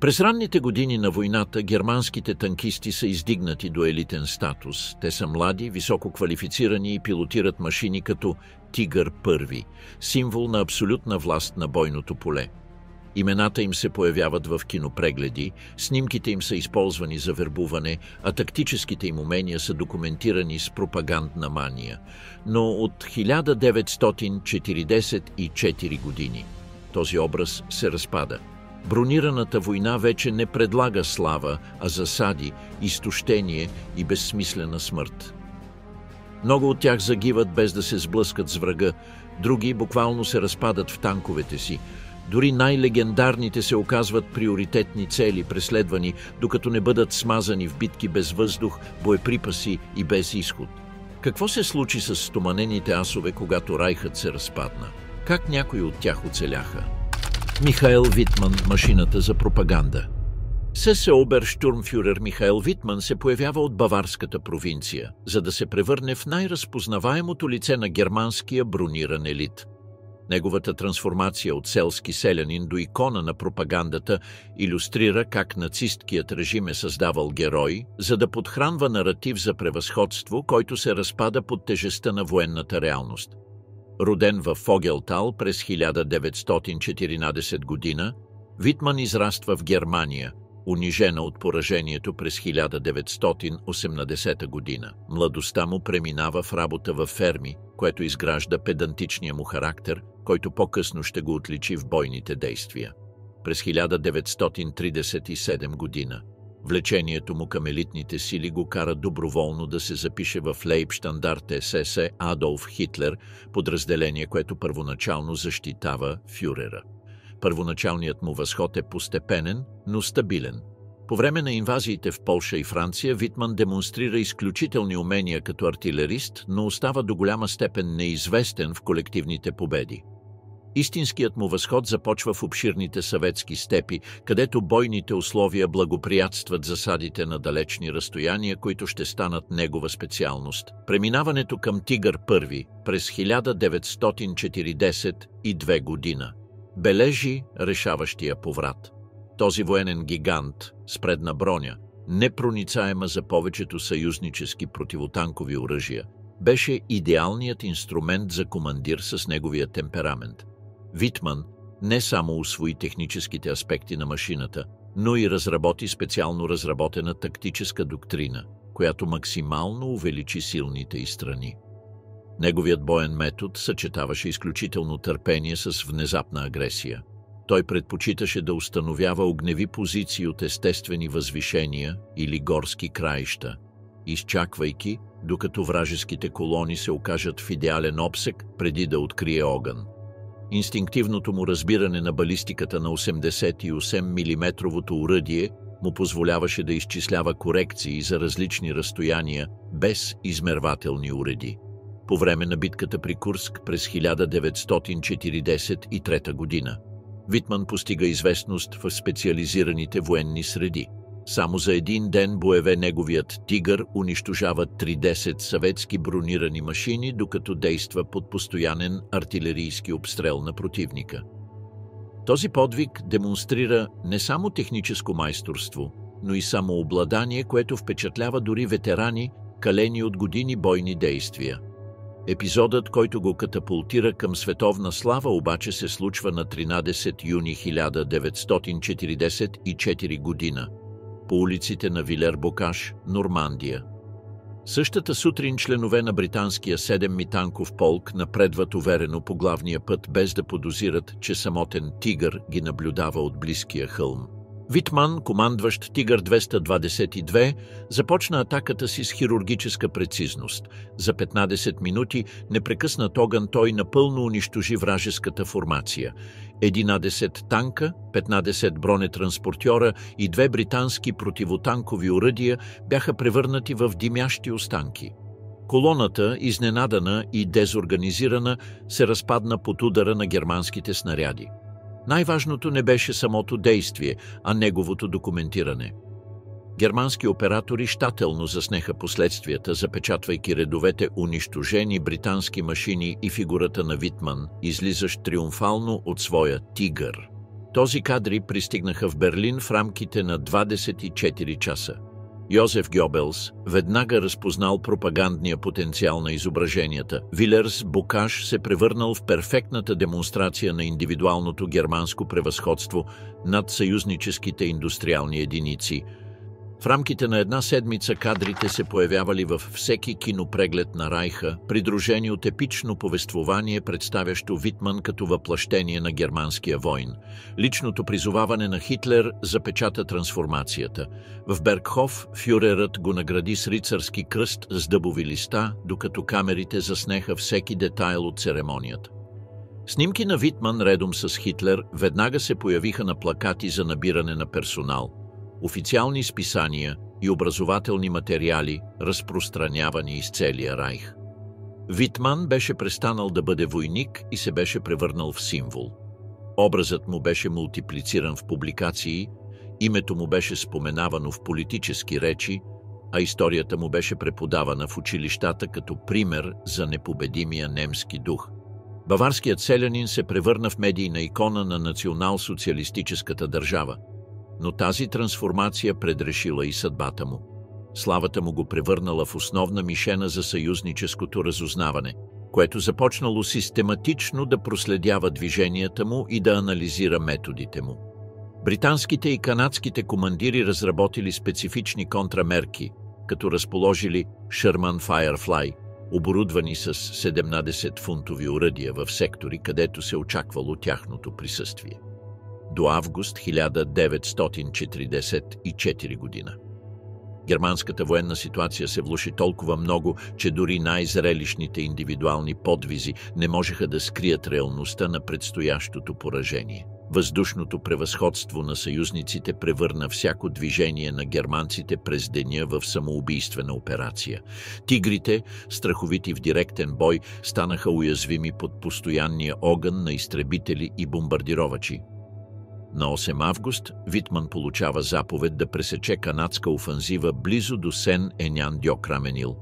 През ранните години на войната германските танкисти са издигнати до елитен статус. Те са млади, високо квалифицирани и пилотират машини като Тигър I, символ на абсолютна власт на бойното поле. Имената им се появяват в кинопрегледи, снимките им са използвани за вербуване, а тактическите им умения са документирани с пропагандна мания. Но от 1944 години този образ се разпада. Бронираната война вече не предлага слава, а засади, изтощение и безсмислена смърт. Много от тях загиват без да се сблъскат с врага, други буквално се разпадат в танковете си. Дори най-легендарните се оказват приоритетни цели, преследвани, докато не бъдат смазани в битки без въздух, боеприпаси и без изход. Какво се случи с стоманените асове, когато Райхът се разпадна? Как някои от тях оцеляха? Михаел Витман – машината за пропаганда. СС оберштурмфюрер Михаел Витман се появява от баварската провинция, за да се превърне в най-разпознаваемото лице на германския брониран елит. Неговата трансформация от селски селянин до икона на пропагандата илюстрира как нацисткият режим е създавал герой, за да подхранва наратив за превъзходство, който се разпада под тежестта на военната реалност. Роден в Фогелтал през 1914 година, Витман израства в Германия, унижена от поражението през 1980 година. Младостта му преминава в работа във ферми, което изгражда педантичния му характер, който по-късно ще го отличи в бойните действия. През 1937 година влечението му към елитните сили го кара доброволно да се запише в Лейбщандарт СС Адолф Хитлер, подразделение, което първоначално защитава фюрера. Първоначалният му възход е постепенен, но стабилен. По време на инвазиите в Полша и Франция Витман демонстрира изключителни умения като артилерист, но остава до голяма степен неизвестен в колективните победи. Истинският му възход започва в обширните съветски степи, където бойните условия благоприятстват засадите на далечни разстояния, които ще станат негова специалност. Преминаването към Тигър I през 1942 година бележи решаващия поврат. Този военен гигант с предна броня, непроницаема за повечето съюзнически противотанкови оръжия, беше идеалният инструмент за командир с неговия темперамент. Витман не само усвои техническите аспекти на машината, но и разработи специално разработена тактическа доктрина, която максимално увеличи силните й страни. Неговият боен метод съчетаваше изключително търпение с внезапна агресия. Той предпочиташе да установява огневи позиции от естествени възвишения или горски краища, изчаквайки, докато вражеските колони се окажат в идеален обсек преди да открие огън. Инстинктивното му разбиране на балистиката на 88 мм оръдие му позволяваше да изчислява корекции за различни разстояния без измервателни уреди. По време на битката при Курск през 1943 година Витман постига известност в специализираните военни среди. Само за един ден боеве неговият Тигър унищожава 30 съветски бронирани машини, докато действа под постоянен артилерийски обстрел на противника. Този подвиг демонстрира не само техническо майсторство, но и самообладание, което впечатлява дори ветерани, калени от години бойни действия. Епизодът, който го катапултира към световна слава, обаче се случва на 13 юни 1944 година по улиците на Вилер-Бокаш, Нормандия. Същата сутрин членове на британския 7-ми танков полк напредват уверено по главния път, без да подозират, че самотен Тигър ги наблюдава от близкия хълм. Витман, командващ Тигър 222, започна атаката си с хирургическа прецизност. За 15 минути непрекъснат огън той напълно унищожи вражеската формация. 11 танка, 15 бронетранспортьора и 2 британски противотанкови оръдия бяха превърнати в димящи останки. Колоната, изненадана и дезорганизирана, се разпадна под удара на германските снаряди. Най-важното не беше самото действие, а неговото документиране. Германски оператори щателно заснеха последствията, запечатвайки редовете унищожени британски машини и фигурата на Витман, излизащ триумфално от своя Тигър. Този кадри пристигнаха в Берлин в рамките на 24 часа. Йозеф Гьобелс веднага разпознал пропагандния потенциал на изображенията. Вилерс Бокаш се превърнал в перфектната демонстрация на индивидуалното германско превъзходство над съюзническите индустриални единици. В рамките на една седмица кадрите се появявали във всеки кинопреглед на Райха, придружени от епично повествование, представящо Витман като въплъщение на германския войн. Личното призоваване на Хитлер запечата трансформацията. В Бергхоф фюрерът го награди с рицарски кръст с дъбови листа, докато камерите заснеха всеки детайл от церемонията. Снимки на Витман редом с Хитлер веднага се появиха на плакати за набиране на персонал, официални списания и образователни материали, разпространявани из целия Райх. Витман беше престанал да бъде войник и се беше превърнал в символ. Образът му беше мултиплициран в публикации, името му беше споменавано в политически речи, а историята му беше преподавана в училищата като пример за непобедимия немски дух. Баварският селянин се превърна в медийна икона на национал-социалистическата държава. Но тази трансформация предрешила и съдбата му. Славата му го превърнала в основна мишена за съюзническото разузнаване, което започнало систематично да проследява движенията му и да анализира методите му. Британските и канадските командири разработили специфични контрамерки, като разположили Sherman Firefly, оборудвани с 17-фунтови оръдия в сектори, където се очаквало тяхното присъствие. До август 1944 година. Германската военна ситуация се влоши толкова много, че дори най-зрелищните индивидуални подвизи не можеха да скрият реалността на предстоящото поражение. Въздушното превъзходство на съюзниците превърна всяко движение на германците през деня в самоубийствена операция. Тигрите, страховити в директен бой, станаха уязвими под постоянния огън на изтребители и бомбардировачи. На 8 август Витман получава заповед да пресече канадска офанзива близо до Сен-Енян-Дьо-Краменил.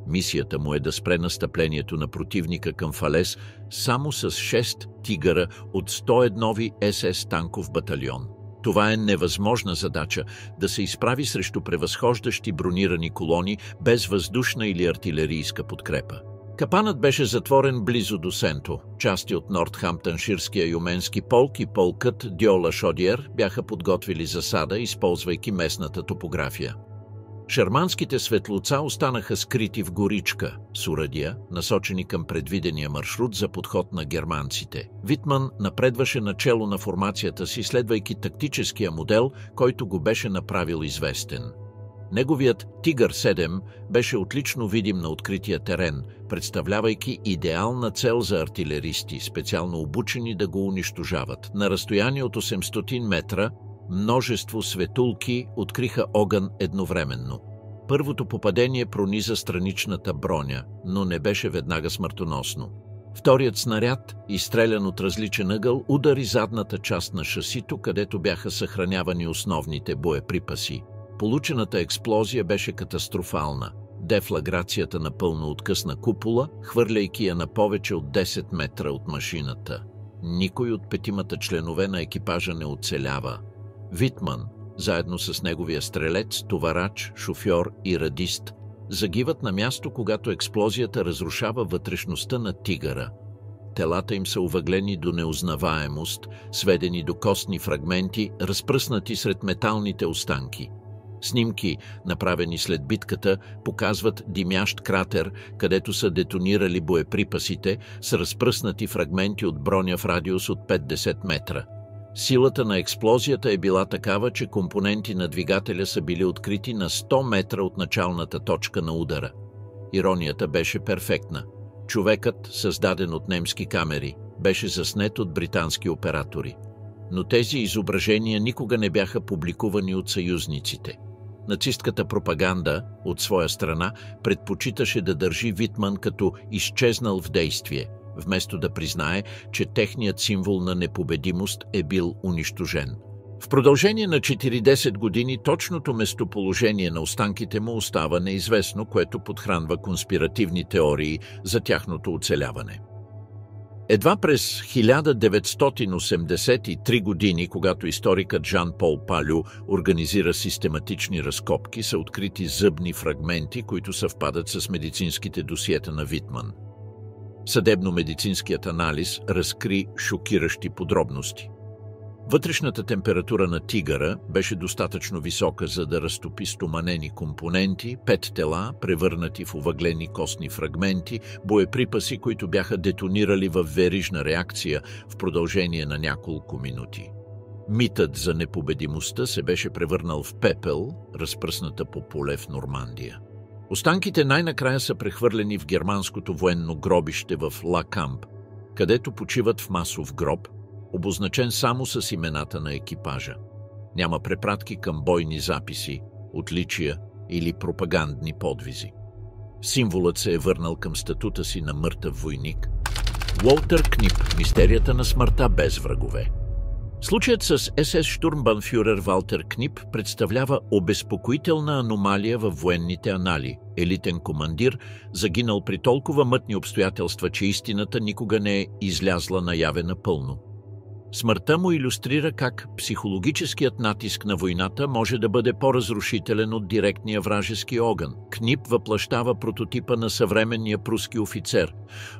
Мисията му е да спре настъплението на противника към Фалес само с 6 тигъра от 101-ви СС танков батальон. Това е невъзможна задача да се изправи срещу превъзхождащи бронирани колони без въздушна или артилерийска подкрепа. Капанът беше затворен близо до Сенто. Части от Нортхамптънширския юменски полк и полкът Дьола Шодиер бяха подготвили засада, използвайки местната топография. Шерманските светлоца останаха скрити в горичка с оръдия, насочени към предвидения маршрут за подход на германците. Витман напредваше начело на формацията си, следвайки тактическия модел, който го беше направил известен. Неговият Тигър-7 беше отлично видим на открития терен, представлявайки идеална цел за артилеристи, специално обучени да го унищожават. На разстояние от 800 метра множество светулки откриха огън едновременно. Първото попадение прониза страничната броня, но не беше веднага смъртоносно. Вторият снаряд, изстрелян от различен ъгъл, удари задната част на шасито, където бяха съхранявани основните боеприпаси. Получената експлозия беше катастрофална. Дефлаграцията напълно откъсна купола, хвърляйки я на повече от 10 метра от машината. Никой от 5 членове на екипажа не оцелява. Витман, заедно с неговия стрелец, товарач, шофьор и радист, загиват на място, когато експлозията разрушава вътрешността на Тигъра. Телата им са увъглени до неузнаваемост, сведени до костни фрагменти, разпръснати сред металните останки. Снимки, направени след битката, показват димящ кратер, където са детонирали боеприпасите с разпръснати фрагменти от броня в радиус от 50 метра. Силата на експлозията е била такава, че компоненти на двигателя са били открити на 100 метра от началната точка на удара. Иронията беше перфектна. Човекът, създаден от немски камери, беше заснет от британски оператори. Но тези изображения никога не бяха публикувани от съюзниците. Нацистката пропаганда, от своя страна, предпочиташе да държи Витман като изчезнал в действие, вместо да признае, че техният символ на непобедимост е бил унищожен. В продължение на 40 години точното местоположение на останките му остава неизвестно, което подхранва конспиративни теории за тяхното оцеляване. Едва през 1983 години, когато историкът Жан-Пол Палю организира систематични разкопки, са открити зъбни фрагменти, които съвпадат с медицинските досиета на Витман. Съдебно-медицинският анализ разкри шокиращи подробности. Вътрешната температура на тигъра беше достатъчно висока, за да разтопи стоманени компоненти, 5 тела, превърнати в овъглени костни фрагменти, боеприпаси, които бяха детонирали в верижна реакция в продължение на няколко минути. Митът за непобедимостта се беше превърнал в пепел, разпръсната по поле в Нормандия. Останките най-накрая са прехвърлени в германското военно гробище в Ла Камп, където почиват в масов гроб, обозначен само с имената на екипажа. Няма препратки към бойни записи, отличия или пропагандни подвизи. Символът се е върнал към статута си на мъртъв войник. Уолтер Книп – мистерията на смъртта без врагове. Случаят с СС-щурмбанфюрер Валтер Книп представлява обезпокоителна аномалия във военните анали. Елитен командир, загинал при толкова мътни обстоятелства, че истината никога не е излязла наяве напълно. Смъртта му илюстрира как психологическият натиск на войната може да бъде по-разрушителен от директния вражески огън. Книп въплъщава прототипа на съвременния пруски офицер.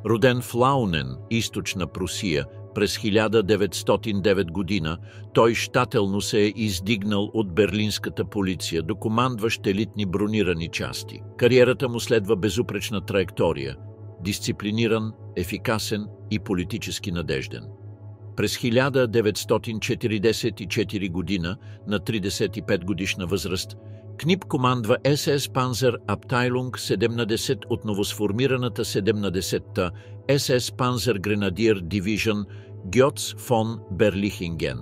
Роден в Лаунен, източна Прусия, през 1909 година, той щателно се е издигнал от берлинската полиция до командващ елитни бронирани части. Кариерата му следва безупречна траектория – дисциплиниран, ефикасен и политически надежден. През 1944 година, на 35 годишна възраст, Книп командва СС Панзер Абтайлунг 70 от новосформираната 70-та СС Панзер Гренадиер Дивижън Гьоц фон Берлихинген.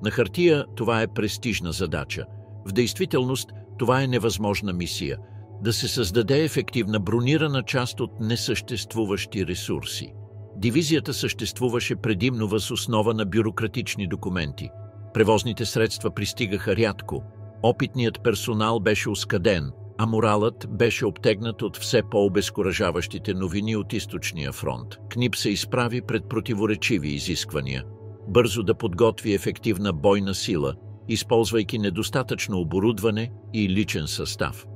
На хартия това е престижна задача. В действителност това е невъзможна мисия – да се създаде ефективна бронирана част от несъществуващи ресурси. Дивизията съществуваше предимно въз основа на бюрократични документи. Превозните средства пристигаха рядко, опитният персонал беше оскъден, а моралът беше обтегнат от все по-обезкуражаващите новини от източния фронт. Книп се изправи пред противоречиви изисквания. Бързо да подготви ефективна бойна сила, използвайки недостатъчно оборудване и личен състав.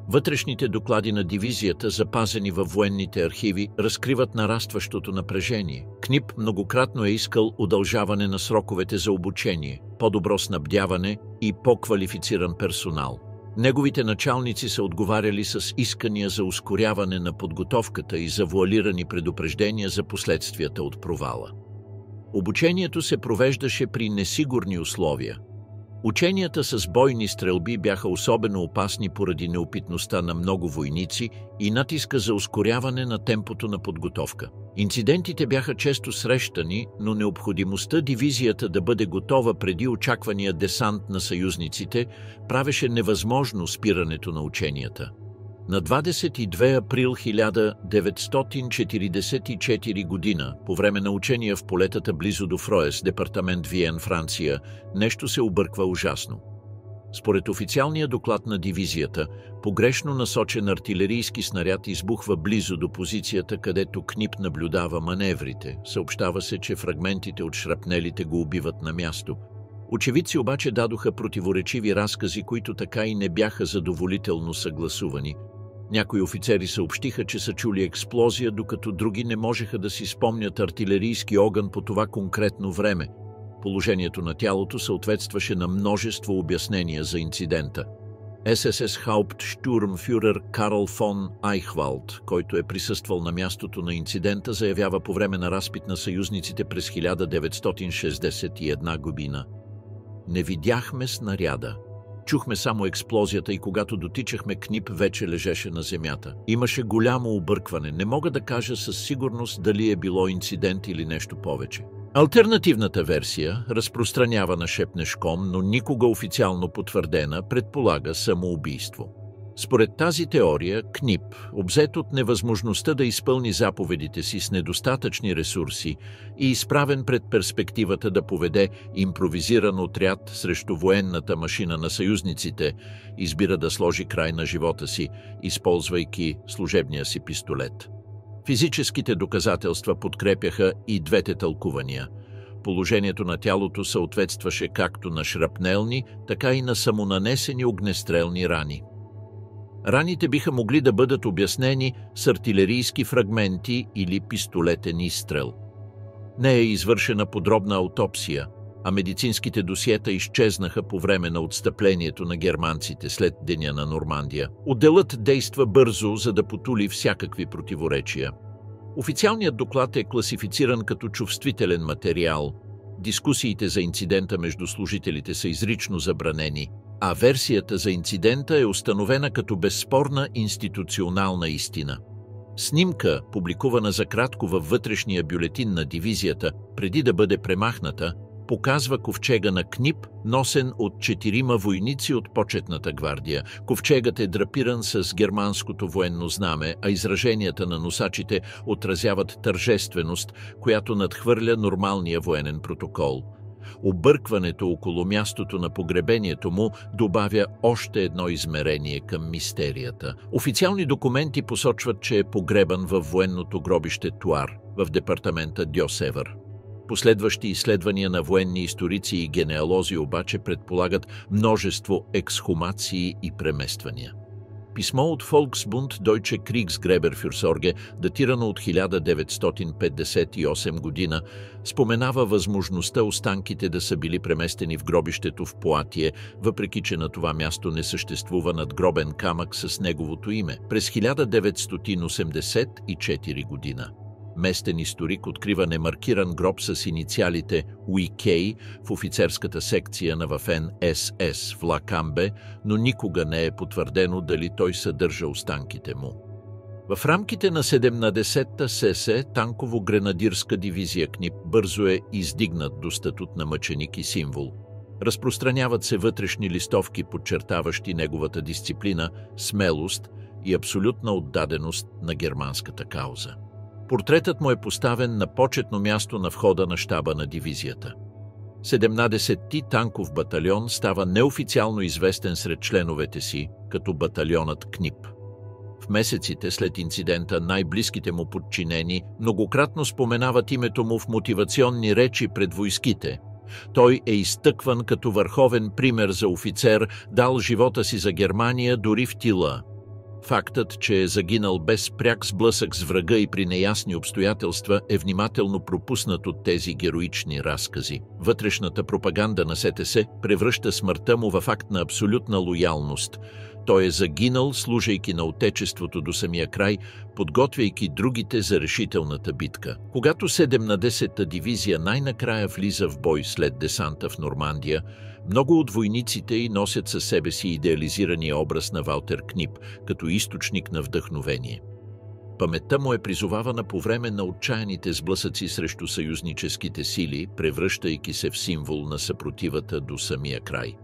Вътрешните доклади на дивизията, запазени във военните архиви, разкриват нарастващото напрежение. Книп многократно е искал удължаване на сроковете за обучение, по-добро снабдяване и по-квалифициран персонал. Неговите началници са отговаряли с искания за ускоряване на подготовката и завуалирани предупреждения за последствията от провала. Обучението се провеждаше при несигурни условия. Ученията с бойни стрелби бяха особено опасни поради неопитността на много войници и натиска за ускоряване на темпото на подготовка. Инцидентите бяха често срещани, но необходимостта дивизията да бъде готова преди очаквания десант на съюзниците правеше невъзможно спирането на ученията. На 22 април 1944 година, по време на учения в полетата близо до Фроес, департамент Виен, Франция, нещо се обърква ужасно. Според официалния доклад на дивизията, погрешно насочен артилерийски снаряд избухва близо до позицията, където Книп наблюдава маневрите. Съобщава се, че фрагментите от шрапнелите го убиват на място. Очевидци обаче дадоха противоречиви разкази, които така и не бяха задоволително съгласувани. Някои офицери съобщиха, че са чули експлозия, докато други не можеха да си спомнят артилерийски огън по това конкретно време. Положението на тялото съответстваше на множество обяснения за инцидента. СС Hauptsturmführer Карл фон Айхвалд, който е присъствал на мястото на инцидента, заявява по време на разпит на съюзниците през 1961 година: „Не видяхме снаряда. Чухме само експлозията и когато дотичахме, Книп вече лежеше на земята. Имаше голямо объркване. Не мога да кажа със сигурност дали е било инцидент или нещо повече." Алтернативната версия, разпространявана шепнешком, но никога официално потвърдена, предполага самоубийство. Според тази теория, Книп, обзет от невъзможността да изпълни заповедите си с недостатъчни ресурси и изправен пред перспективата да поведе импровизиран отряд срещу военната машина на съюзниците, избира да сложи край на живота си, използвайки служебния си пистолет. Физическите доказателства подкрепяха и двете тълкувания. Положението на тялото съответстваше както на шрапнелни, така и на самонанесени огнестрелни рани. Раните биха могли да бъдат обяснени с артилерийски фрагменти или пистолетен изстрел. Не е извършена подробна аутопсия, а медицинските досиета изчезнаха по време на отстъплението на германците след деня на Нормандия. Отделът действа бързо, за да потули всякакви противоречия. Официалният доклад е класифициран като чувствителен материал. Дискусиите за инцидента между служителите са изрично забранени, а версията за инцидента е установена като безспорна институционална истина. Снимка, публикувана за кратко във вътрешния бюлетин на дивизията, преди да бъде премахната, показва ковчега на Книп, носен от 4 войници от почетната гвардия. Ковчегът е драпиран с германското военно знаме, а израженията на носачите отразяват тържественост, която надхвърля нормалния военен протокол. Объркването около мястото на погребението му добавя още едно измерение към мистерията. Официални документи посочват, че е погребан във военното гробище Туар, в департамента Дьо-Севър. Последващи изследвания на военни историци и генеалози обаче предполагат множество ексхумации и премествания. Писмо от Volksbund Deutsche Kriegsgräberfürsorge, датирано от 1958 година, споменава възможността останките да са били преместени в гробището в Поатие, въпреки че на това място не съществува надгробен камък с неговото име. През 1984 година местен историк открива немаркиран гроб с инициалите УИК в офицерската секция на Вафен СС в Лакамбе, но никога не е потвърдено дали той съдържа останките му. В рамките на 17-та СС танково-гренадирска дивизия Книп бързо е издигнат до статут на мъченик и символ. Разпространяват се вътрешни листовки, подчертаващи неговата дисциплина, смелост и абсолютна отдаденост на германската кауза. Портретът му е поставен на почетно място на входа на щаба на дивизията. 17-ти танков батальон става неофициално известен сред членовете си като батальонът Книп. В месеците след инцидента най-близките му подчинени многократно споменават името му в мотивационни речи пред войските. Той е изтъкван като върховен пример за офицер, дал живота си за Германия дори в тила. Фактът, че е загинал без пряк сблъсък с врага и при неясни обстоятелства, е внимателно пропуснат от тези героични разкази. Вътрешната пропаганда на СТС превръща смъртта му в факт на абсолютна лоялност. Той е загинал, служейки на отечеството до самия край, подготвяйки другите за решителната битка. Когато 17-та дивизия най-накрая влиза в бой след десанта в Нормандия, много от войниците й носят със себе си идеализирания образ на Валтер Книп като източник на вдъхновение. Паметта му е призовавана по време на отчаяните сблъсъци срещу съюзническите сили, превръщайки се в символ на съпротивата до самия край.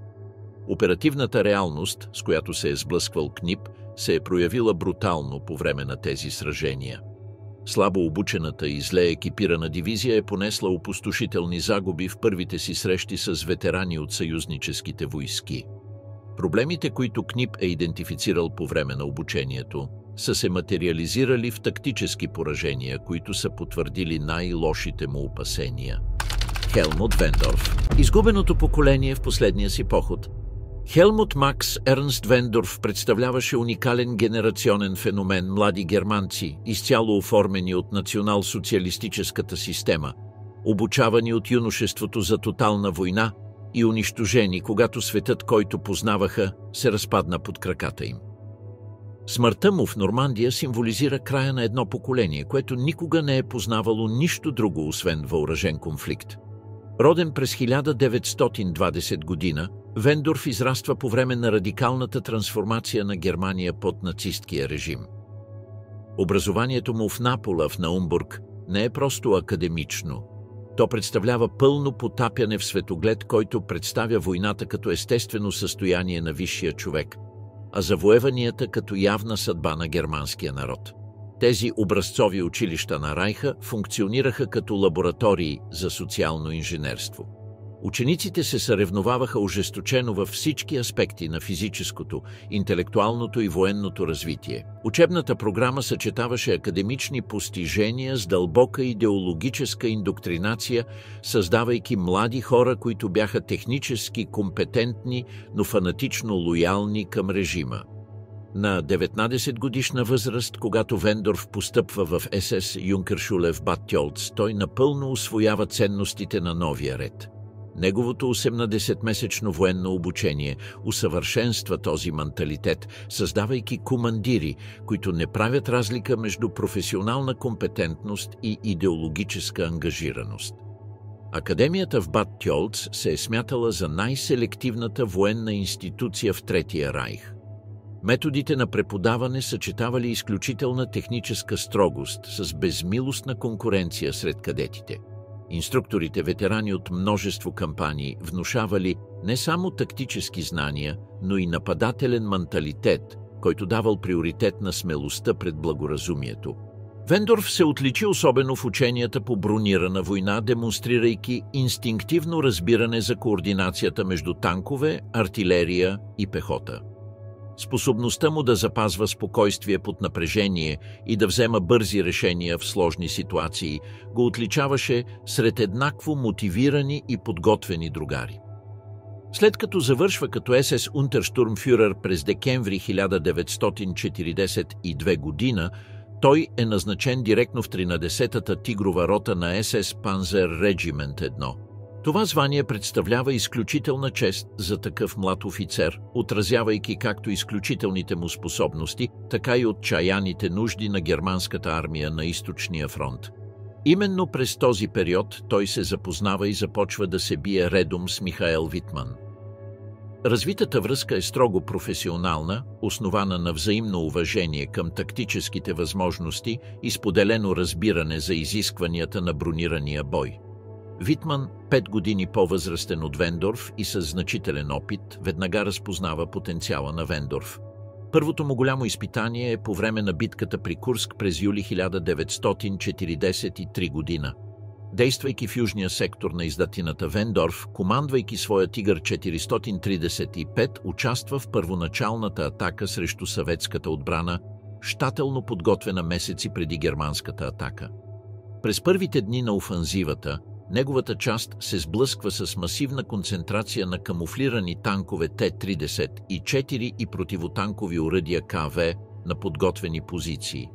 Оперативната реалност, с която се е сблъсквал Книп, се е проявила брутално по време на тези сражения. Слабо обучената и зле екипирана дивизия е понесла опустошителни загуби в първите си срещи с ветерани от съюзническите войски. Проблемите, които Книп е идентифицирал по време на обучението, са се материализирали в тактически поражения, които са потвърдили най-лошите му опасения. Хелмут Вендорф. Изгубеното поколение в последния си поход. Хелмут Макс Ернст Вендорф представляваше уникален генерационен феномен млади германци, изцяло оформени от национал-социалистическата система, обучавани от юношеството за тотална война и унищожени, когато светът, който познаваха, се разпадна под краката им. Смъртта му в Нормандия символизира края на едно поколение, което никога не е познавало нищо друго, освен въоръжен конфликт. Роден през 1920 година, Вендорф израства по време на радикалната трансформация на Германия под нацисткия режим. Образованието му в Напола, в Наумбург, не е просто академично. То представлява пълно потапяне в светоглед, който представя войната като естествено състояние на висшия човек, а завоеванията като явна съдба на германския народ. Тези образцови училища на Райха функционираха като лаборатории за социално инженерство. Учениците се съревноваваха ожесточено във всички аспекти на физическото, интелектуалното и военното развитие. Учебната програма съчетаваше академични постижения с дълбока идеологическа индоктринация, създавайки млади хора, които бяха технически компетентни, но фанатично лоялни към режима. На 19-годишна възраст, когато Вендорф постъпва в СС Юнкершуле в Бад Тьолц, той напълно усвоява ценностите на новия ред. Неговото 18-месечно военно обучение усъвършенства този менталитет, създавайки командири, които не правят разлика между професионална компетентност и идеологическа ангажираност. Академията в Бад Тьолц се е смятала за най-селективната военна институция в Третия райх. Методите на преподаване съчетавали изключителна техническа строгост с безмилостна конкуренция сред кадетите. Инструкторите, ветерани от множество кампании, внушавали не само тактически знания, но и нападателен менталитет, който давал приоритет на смелостта пред благоразумието. Вендорф се отличи особено в ученията по бронирана война, демонстрирайки инстинктивно разбиране за координацията между танкове, артилерия и пехота. Способността му да запазва спокойствие под напрежение и да взема бързи решения в сложни ситуации го отличаваше сред еднакво мотивирани и подготвени другари. След като завършва като СС Унтерштурмфюрер през декември 1942 година, той е назначен директно в 13-та тигрова рота на СС Панзер Регимент 1. Това звание представлява изключителна чест за такъв млад офицер, отразявайки както изключителните му способности, така и отчаяните нужди на германската армия на източния фронт. Именно през този период той се запознава и започва да се бие редом с Михаел Витман. Развитата връзка е строго професионална, основана на взаимно уважение към тактическите възможности и споделено разбиране за изискванията на бронирания бой. Витман, 5 години по-възрастен от Вендорф и със значителен опит, веднага разпознава потенциала на Вендорф. Първото му голямо изпитание е по време на битката при Курск през юли 1943 година. Действайки в южния сектор на издатината, Вендорф, командвайки своя Тигър 435, участва в първоначалната атака срещу съветската отбрана, щателно подготвена месеци преди германската атака. През първите дни на офанзивата, неговата част се сблъсква с масивна концентрация на камуфлирани танкове Т-34 и противотанкови оръдия КВ на подготвени позиции.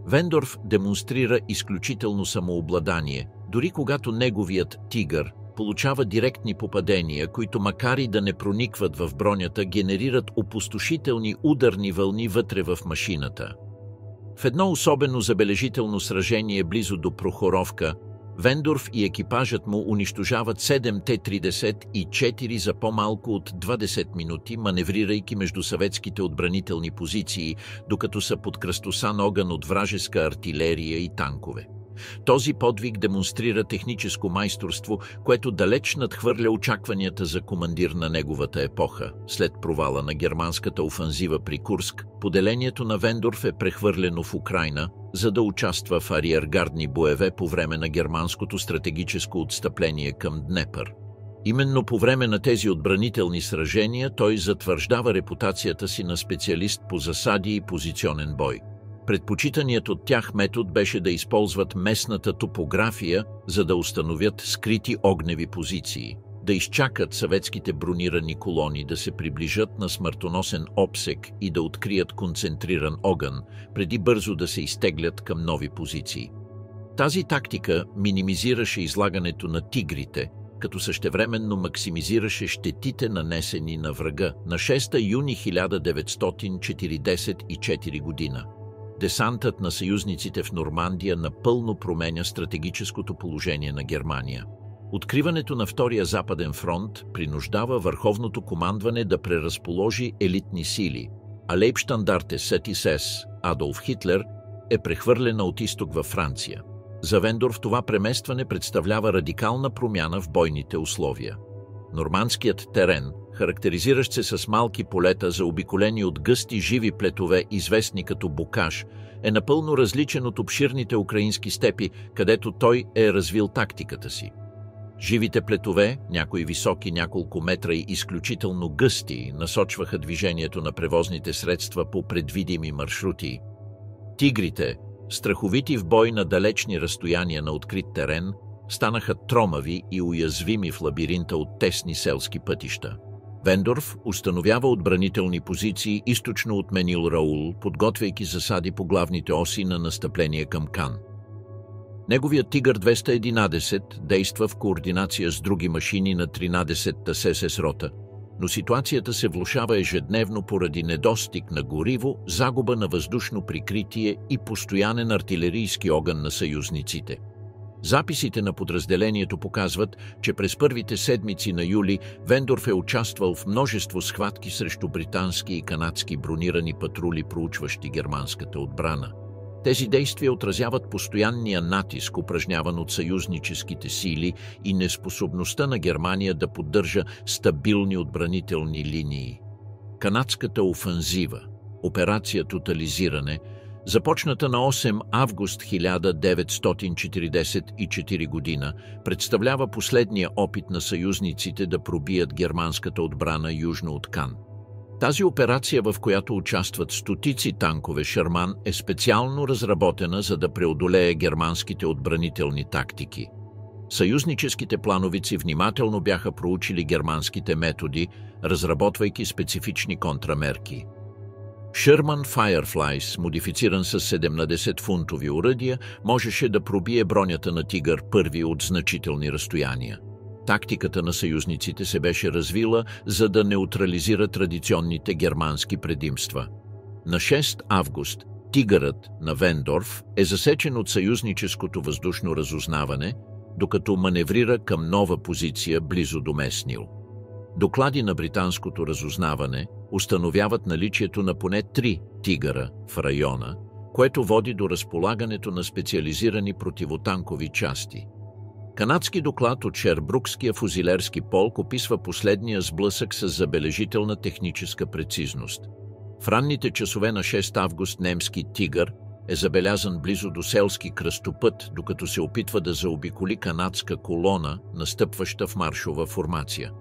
Вендорф демонстрира изключително самообладание, дори когато неговият Тигър получава директни попадения, които макар и да не проникват в бронята, генерират опустошителни ударни вълни вътре в машината. В едно особено забележително сражение близо до Прохоровка, Вендорф и екипажът му унищожават 7 Т-34 за по-малко от 20 минути, маневрирайки между съветските отбранителни позиции, докато са под кръстосан огън от вражеска артилерия и танкове. Този подвиг демонстрира техническо майсторство, което далеч надхвърля очакванията за командир на неговата епоха. След провала на германската офанзива при Курск, поделението на Вендорф е прехвърлено в Украйна, за да участва в ариергардни боеве по време на германското стратегическо отстъпление към Днепър. Именно по време на тези отбранителни сражения той затвърждава репутацията си на специалист по засади и позиционен бой. Предпочитаният от тях метод беше да използват местната топография, за да установят скрити огневи позиции, да изчакат съветските бронирани колони да се приближат на смъртоносен обсек и да открият концентриран огън, преди бързо да се изтеглят към нови позиции. Тази тактика минимизираше излагането на тигрите, като същевременно максимизираше щетите нанесени на врага. На 6 юни 1944 година десантът на съюзниците в Нормандия напълно променя стратегическото положение на Германия. Откриването на Втория Западен фронт принуждава върховното командване да преразположи елитни сили, а лейбщандарте СС Адолф Хитлер е прехвърлена от изток във Франция. За Вендорф това преместване представлява радикална промяна в бойните условия. Нормандският терен, характеризиращ се с малки полета, заобиколени от гъсти живи плетове, известни като бокаж, е напълно различен от обширните украински степи, където той е развил тактиката си. Живите плетове, някои високи няколко метра и изключително гъсти, насочваха движението на превозните средства по предвидими маршрути. Тигрите, страховити в бой на далечни разстояния на открит терен, станаха тромави и уязвими в лабиринта от тесни селски пътища. Вендорф установява отбранителни позиции източно от Менил Раул, подготвяйки засади по главните оси на настъпление към Кан. Неговият Тигър 211 действа в координация с други машини на 13-та СС рота, но ситуацията се влошава ежедневно поради недостиг на гориво, загуба на въздушно прикритие и постоянен артилерийски огън на съюзниците. Записите на подразделението показват, че през първите седмици на юли Вендорф е участвал в множество схватки срещу британски и канадски бронирани патрули, проучващи германската отбрана. Тези действия отразяват постоянния натиск, упражняван от съюзническите сили и неспособността на Германия да поддържа стабилни отбранителни линии. Канадската офанзива, операция «Тотализиране», започната на 8 август 1944 година, представлява последния опит на съюзниците да пробият германската отбрана южно от Кан. Тази операция, в която участват стотици танкове Шерман, е специално разработена, за да преодолее германските отбранителни тактики. Съюзническите плановици внимателно бяха проучили германските методи, разработвайки специфични контрамерки. Шерман Fireflies, модифициран с 70-фунтови оръдия, можеше да пробие бронята на Тигър първи от значителни разстояния. Тактиката на съюзниците се беше развила, за да неутрализира традиционните германски предимства. На 6 август Тигърът на Вендорф е засечен от съюзническото въздушно разузнаване, докато маневрира към нова позиция близо до Меснил. Доклади на британското разузнаване установяват наличието на поне 3 Тигъра в района, което води до разполагането на специализирани противотанкови части. Канадски доклад от Шербрукския фузилерски полк описва последния сблъсък с забележителна техническа прецизност. В ранните часове на 6 август немски Тигър е забелязан близо до селски кръстопът, докато се опитва да заобиколи канадска колона, настъпваща в маршова формация.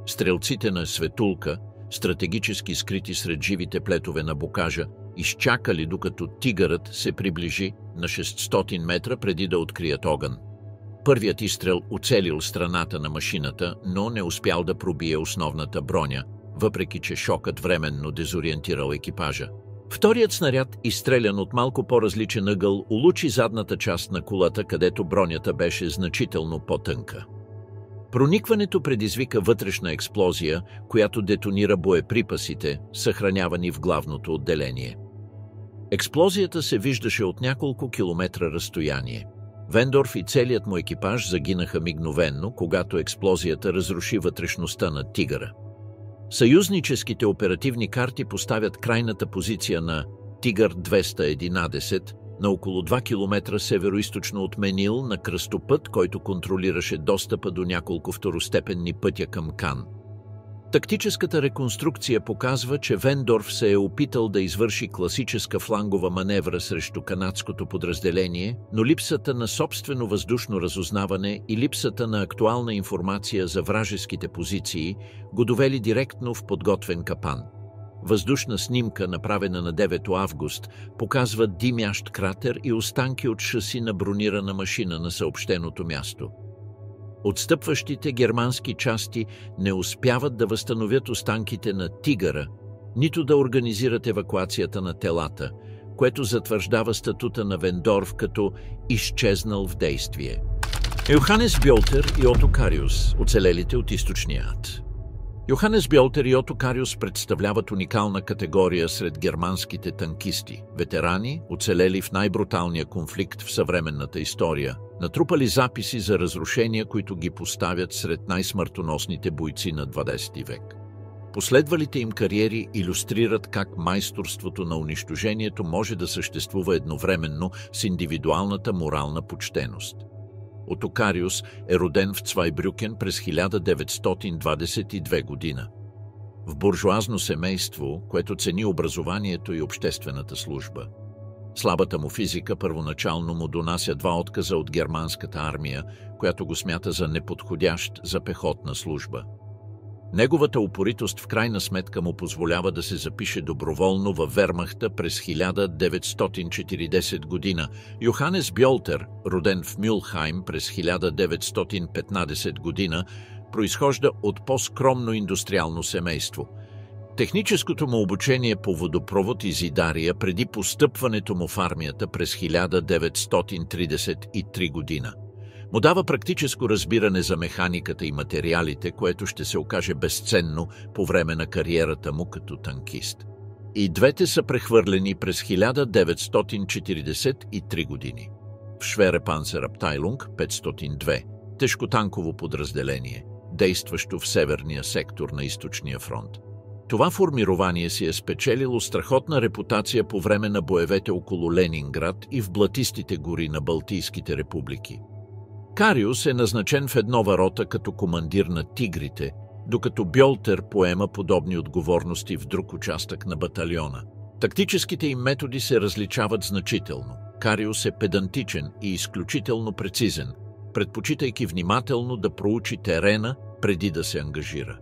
Стрелците на Светулка, стратегически скрити сред живите плетове на бокажа, изчакали докато Тигърът се приближи на 600 метра преди да открият огън. Първият изстрел оцелил страната на машината, но не успял да пробие основната броня, въпреки че шокът временно дезориентирал екипажа. Вторият снаряд, изстрелян от малко по-различен ъгъл, улучи задната част на кулата, където бронята беше значително по-тънка. Проникването предизвика вътрешна експлозия, която детонира боеприпасите, съхранявани в главното отделение. Експлозията се виждаше от няколко километра разстояние. Вендорф и целият му екипаж загинаха мигновенно, когато експлозията разруши вътрешността на Тигъра. Съюзническите оперативни карти поставят крайната позиция на Тигър 211 на около 2 км североизточно от Менил на кръстопът, който контролираше достъпа до няколко второстепенни пътя към Кан. Тактическата реконструкция показва, че Вендорф се е опитал да извърши класическа флангова маневра срещу канадското подразделение, но липсата на собствено въздушно разузнаване и липсата на актуална информация за вражеските позиции го довели директно в подготвен капан. Въздушна снимка, направена на 9 август, показва димящ кратер и останки от шаси на бронирана машина на съобщеното място. Отстъпващите германски части не успяват да възстановят останките на Тигъра, нито да организират евакуацията на телата, което затвърждава статута на Вендорф като изчезнал в действие. Йоханес Бьолтер и Ото Кариус, оцелелите от източния ад. Йоханес Бьолтер и Ото Кариус представляват уникална категория сред германските танкисти, ветерани, оцелели в най-бруталния конфликт в съвременната история, натрупали записи за разрушения, които ги поставят сред най-смъртоносните бойци на 20 век. Последвалите им кариери илюстрират как майсторството на унищожението може да съществува едновременно с индивидуалната морална почтеност. Ото Кариус е роден в Цвайбрюкен през 1922 година. В буржоазно семейство, което цени образованието и обществената служба. Слабата му физика първоначално му донася 2 отказа от германската армия, която го смята за неподходящ за пехотна служба. Неговата упоритост в крайна сметка му позволява да се запише доброволно във Вермахта през 1940 година. Йоханес Бьолтер, роден в Мюлхайм през 1915 година, произхожда от по-скромно индустриално семейство. Техническото му обучение по водопровод и зидария преди постъпването му в армията през 1933 година му дава практическо разбиране за механиката и материалите, което ще се окаже безценно по време на кариерата му като танкист. И двете са прехвърлени през 1943 години. В Шверепанцерабтайлунг 502, тежкотанково подразделение, действащо в северния сектор на източния фронт. Това формирование си е спечелило страхотна репутация по време на боевете около Ленинград и в блатистите гори на Балтийските републики. Кариус е назначен в еднова рота като командир на Тигрите, докато Бьолтер поема подобни отговорности в друг участък на батальона. Тактическите им методи се различават значително. Кариус е педантичен и изключително прецизен, предпочитайки внимателно да проучи терена преди да се ангажира.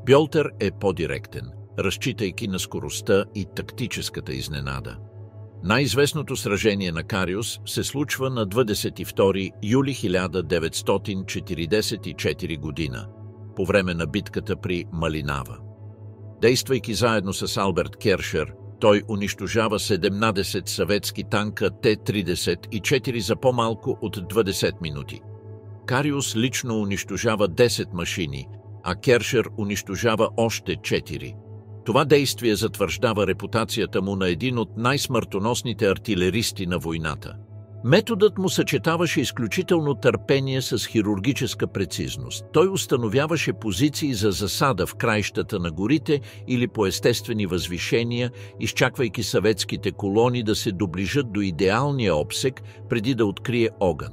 Бьолтер е по-директен, разчитайки на скоростта и тактическата изненада. Най-известното сражение на Кариус се случва на 22 юли 1944 година, по време на битката при Малинава. Действайки заедно с Алберт Кершер, той унищожава 17 съветски танка Т-34 за по-малко от 20 минути. Кариус лично унищожава 10 машини, а Кершер унищожава още 4. Това действие затвърждава репутацията му на един от най-смъртоносните артилеристи на войната. Методът му съчетаваше изключително търпение с хирургическа прецизност. Той установяваше позиции за засада в краищата на горите или по естествени възвишения, изчаквайки съветските колони да се доближат до идеалния обсек, преди да открие огън.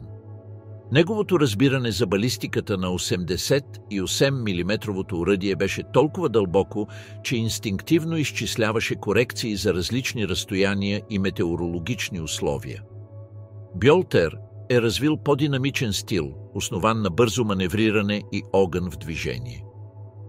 Неговото разбиране за балистиката на 88 мм оръдие беше толкова дълбоко, че инстинктивно изчисляваше корекции за различни разстояния и метеорологични условия. Бьолтер е развил по-динамичен стил, основан на бързо маневриране и огън в движение.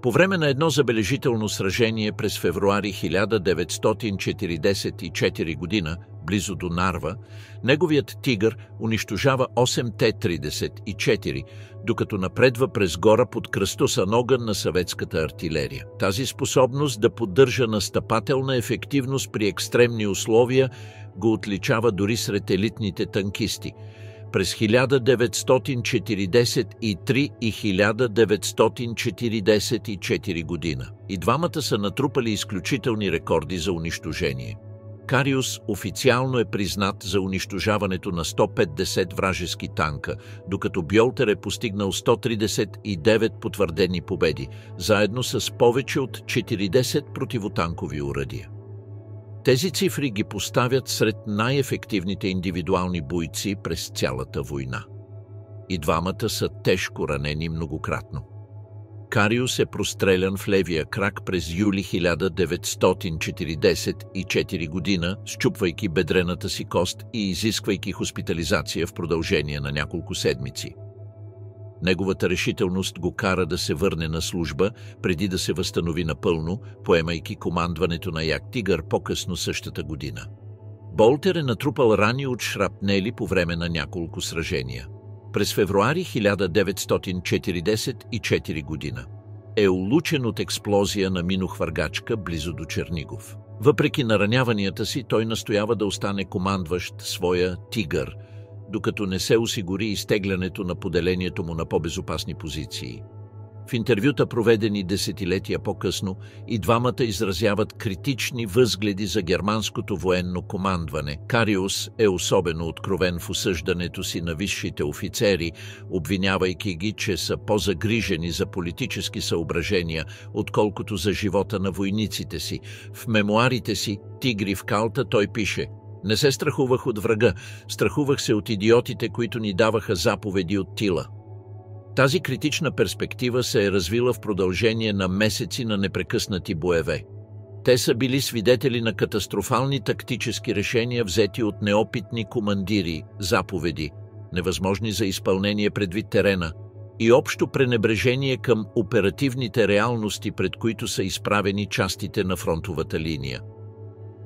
По време на едно забележително сражение през февруари 1944 година, близо до Нарва, неговият Тигър унищожава 8 Т-34, докато напредва през гора под кръстосан огън на съветската артилерия. Тази способност да поддържа настъпателна ефективност при екстремни условия го отличава дори сред елитните танкисти. През 1943 и 1944 година и двамата са натрупали изключителни рекорди за унищожение. Кариус официално е признат за унищожаването на 150 вражески танка, докато Бьолтер е постигнал 139 потвърдени победи, заедно с повече от 40 противотанкови оръдия. Тези цифри ги поставят сред най-ефективните индивидуални бойци през цялата война. И двамата са тежко ранени многократно. Кариус е прострелян в левия крак през юли 1944 година, счупвайки бедрената си кост и изисквайки хоспитализация в продължение на няколко седмици. Неговата решителност го кара да се върне на служба, преди да се възстанови напълно, поемайки командването на Як Тигър по-късно същата година. Болтер е натрупал рани от шрапнели по време на няколко сражения. През февруари 1944 година е улучен от експлозия на минохвъргачка близо до Чернигов. Въпреки нараняванията си, той настоява да остане командващ своя Тигър, докато не се осигури изтеглянето на поделението му на по-безопасни позиции. В интервюта, проведени десетилетия по-късно, и двамата изразяват критични възгледи за германското военно командване. Кариус е особено откровен в осъждането си на висшите офицери, обвинявайки ги, че са по-загрижени за политически съображения, отколкото за живота на войниците си. В мемуарите си «Тигри в калта» той пише: „Не се страхувах от врага, страхувах се от идиотите, които ни даваха заповеди от тила.“ Тази критична перспектива се е развила в продължение на месеци на непрекъснати боеве. Те са били свидетели на катастрофални тактически решения, взети от неопитни командири, заповеди, невъзможни за изпълнение предвид терена, и общо пренебрежение към оперативните реалности, пред които са изправени частите на фронтовата линия.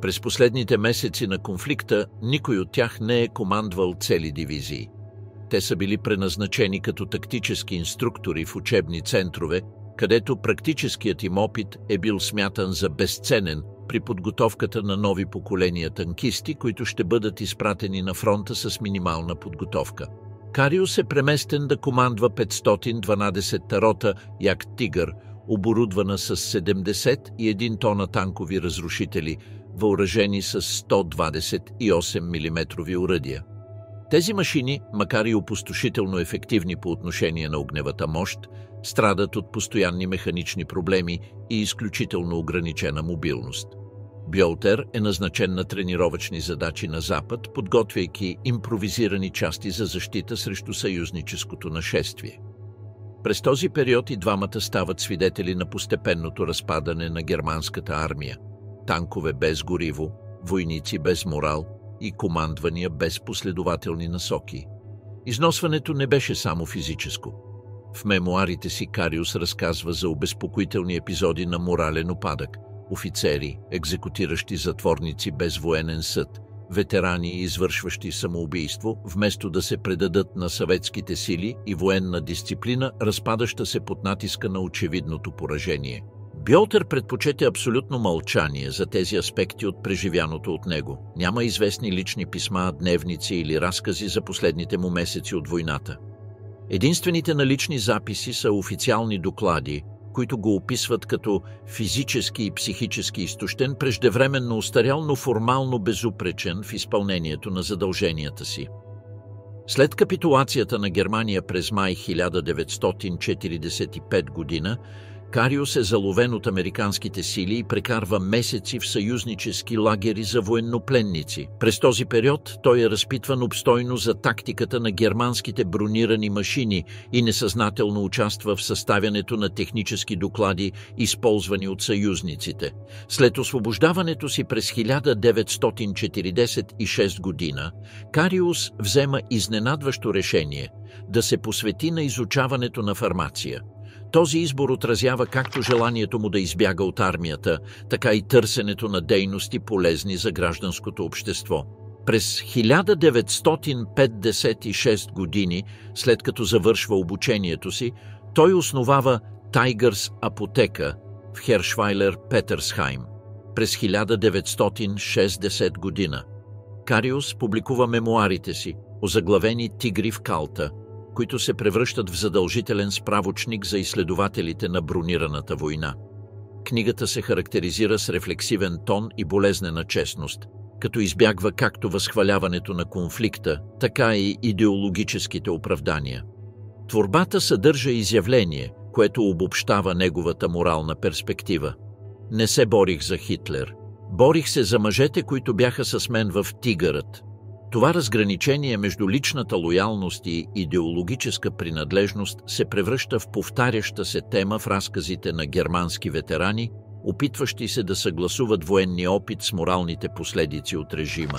През последните месеци на конфликта никой от тях не е командвал цели дивизии. Те са били преназначени като тактически инструктори в учебни центрове, където практическият им опит е бил смятан за безценен при подготовката на нови поколения танкисти, които ще бъдат изпратени на фронта с минимална подготовка. Кариус е преместен да командва 512-та рота Як Тигър, оборудвана с 71 тона танкови разрушители, въоръжени с 128 мм оръдия. Тези машини, макар и опустошително ефективни по отношение на огневата мощ, страдат от постоянни механични проблеми и изключително ограничена мобилност. Бьолтер е назначен на тренировъчни задачи на Запад, подготвяйки импровизирани части за защита срещу съюзническото нашествие. През този период и двамата стават свидетели на постепенното разпадане на германската армия. Танкове без гориво, войници без морал и командвания без последователни насоки. Износването не беше само физическо. В мемуарите си Кариус разказва за обезпокоителни епизоди на морален упадък, офицери, екзекутиращи затворници без военен съд, ветерани, извършващи самоубийство, вместо да се предадат на съветските сили и военна дисциплина, разпадаща се под натиска на очевидното поражение. Бьолтер предпочете абсолютно мълчание за тези аспекти от преживяното от него. Няма известни лични писма, дневници или разкази за последните му месеци от войната. Единствените налични записи са официални доклади, които го описват като физически и психически изтощен, преждевременно устарял, но формално безупречен в изпълнението на задълженията си. След капитулацията на Германия през май 1945 година, Кариус е заловен от американските сили и прекарва месеци в съюзнически лагери за военнопленници. През този период той е разпитван обстойно за тактиката на германските бронирани машини и несъзнателно участва в съставянето на технически доклади, използвани от съюзниците. След освобождаването си през 1946 година, Кариус взема изненадващо решение да се посвети на изучаването на фармация. Този избор отразява както желанието му да избяга от армията, така и търсенето на дейности, полезни за гражданското общество. През 1956 години, след като завършва обучението си, той основава Тайгърс апотека в Хершвайлер, Петерсхайм. През 1960 година Кариус публикува мемуарите си, озаглавени «Тигри в калта», които се превръщат в задължителен справочник за изследователите на бронираната война. Книгата се характеризира с рефлексивен тон и болезнена честност, като избягва както възхваляването на конфликта, така и идеологическите оправдания. Творбата съдържа изявление, което обобщава неговата морална перспектива. Не се борих за Хитлер. Борих се за мъжете, които бяха с мен в Тигърът. Това разграничение между личната лоялност и идеологическа принадлежност се превръща в повтаряща се тема в разказите на германски ветерани, опитващи се да съгласуват военния опит с моралните последици от режима.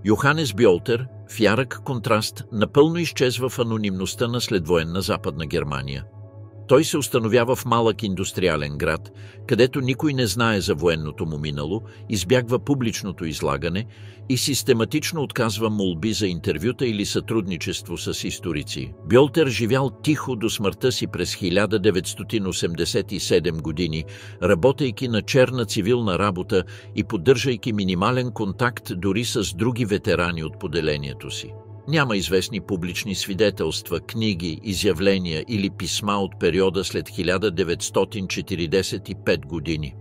Йоханес Бьолтер, в ярък контраст, напълно изчезва в анонимността на следвоенна Западна Германия. Той се установява в малък индустриален град, където никой не знае за военното му минало, избягва публичното излагане и систематично отказва молби за интервюта или сътрудничество с историци. Бьолтер живял тихо до смъртта си през 1987 години, работейки на черна цивилна работа и поддържайки минимален контакт дори с други ветерани от поделението си. Няма известни публични свидетелства, книги, изявления или писма от периода след 1945 години.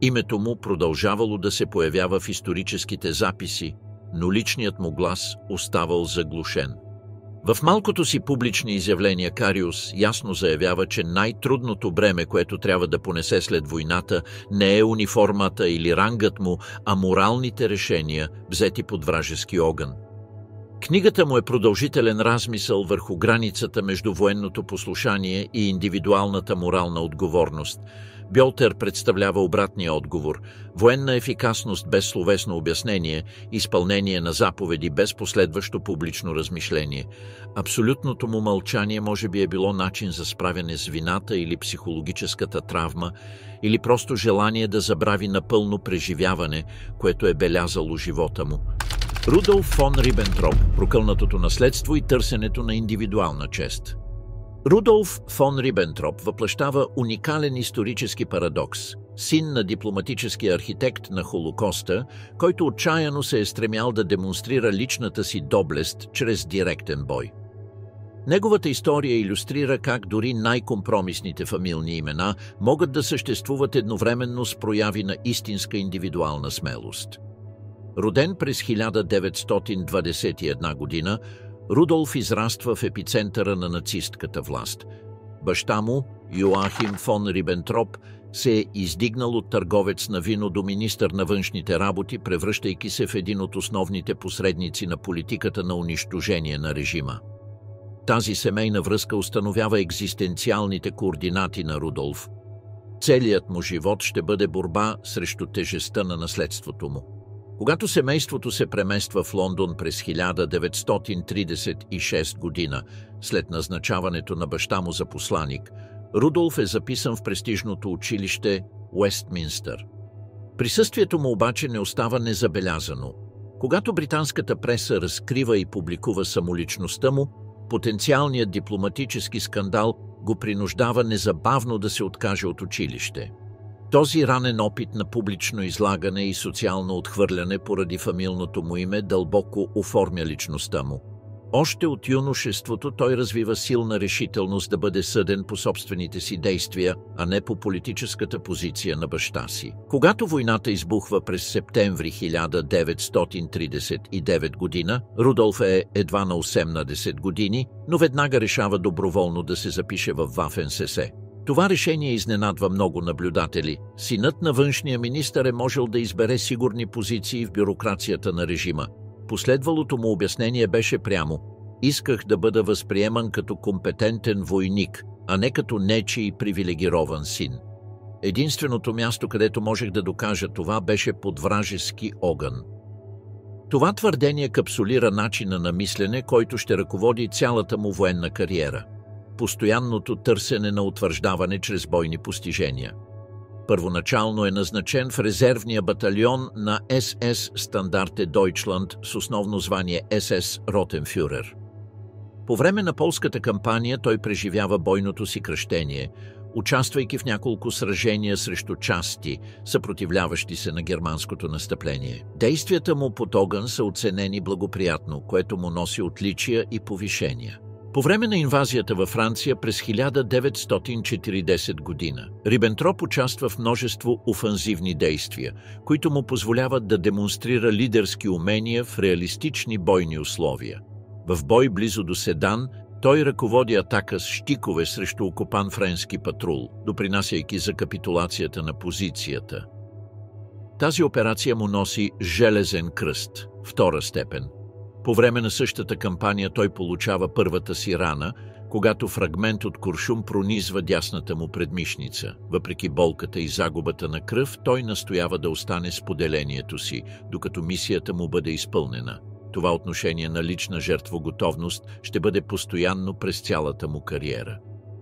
Името му продължавало да се появява в историческите записи, но личният му глас оставал заглушен. В малкото си публични изявления Кариус ясно заявява, че най-трудното бреме, което трябва да понесе след войната, не е униформата или рангът му, а моралните решения, взети под вражески огън. Книгата му е продължителен размисъл върху границата между военното послушание и индивидуалната морална отговорност. Бьолтер представлява обратния отговор – военна ефикасност без словесно обяснение, изпълнение на заповеди без последващо публично размишление. Абсолютното му мълчание може би е било начин за справяне с вината или психологическата травма, или просто желание да забрави напълно преживяване, което е белязало живота му. Рудолф фон Рибентроп – прокълнатото наследство и търсенето на индивидуална чест. Рудолф фон Рибентроп въплъщава уникален исторически парадокс – син на дипломатическия архитект на Холокоста, който отчаяно се е стремял да демонстрира личната си доблест чрез директен бой. Неговата история илюстрира как дори най-компромисните фамилни имена могат да съществуват едновременно с прояви на истинска индивидуална смелост. Роден през 1921 година, Рудолф израства в епицентъра на нацистката власт. Баща му, Йоахим фон Рибентроп, се е издигнал от търговец на вино до министър на външните работи, превръщайки се в един от основните посредници на политиката на унищожение на режима. Тази семейна връзка установява екзистенциалните координати на Рудолф. Целият му живот ще бъде борба срещу тежестта на наследството му. Когато семейството се премества в Лондон през 1936 година, след назначаването на баща му за посланик, Рудолф е записан в престижното училище Уестминстър. Присъствието му обаче не остава незабелязано. Когато британската преса разкрива и публикува самоличността му, потенциалният дипломатически скандал го принуждава незабавно да се откаже от училище. Този ранен опит на публично излагане и социално отхвърляне поради фамилното му име дълбоко оформя личността му. Още от юношеството той развива силна решителност да бъде съден по собствените си действия, а не по политическата позиция на баща си. Когато войната избухва през септември 1939 година, Рудолф е едва на 18 години, но веднага решава доброволно да се запише в Вафен-СС. Това решение изненадва много наблюдатели. Синът на външния министър е можел да избере сигурни позиции в бюрокрацията на режима. Последвалото му обяснение беше прямо. Исках да бъда възприеман като компетентен войник, а не като нечий привилегирован син. Единственото място, където можех да докажа това, беше под вражески огън. Това твърдение капсулира начина на мислене, който ще ръководи цялата му военна кариера. Постоянното търсене на утвърждаване чрез бойни постижения. Първоначално е назначен в резервния батальон на СС Стандарте Дойчланд с основно звание СС Ротенфюрер. По време на полската кампания той преживява бойното си кръщение, участвайки в няколко сражения срещу части, съпротивляващи се на германското настъпление. Действията му под огън са оценени благоприятно, което му носи отличия и повишения. По време на инвазията във Франция през 1940 година, Рибентроп участва в множество офанзивни действия, които му позволяват да демонстрира лидерски умения в реалистични бойни условия. В бой близо до Седан той ръководи атака с щикове срещу окупан френски патрул, допринасяйки за капитулацията на позицията. Тази операция му носи Железен кръст, втора степен. По време на същата кампания той получава първата си рана, когато фрагмент от куршум пронизва дясната му предмишница. Въпреки болката и загубата на кръв, той настоява да остане с поделението си, докато мисията му бъде изпълнена. Това отношение на лична жертвоготовност ще бъде постоянно през цялата му кариера.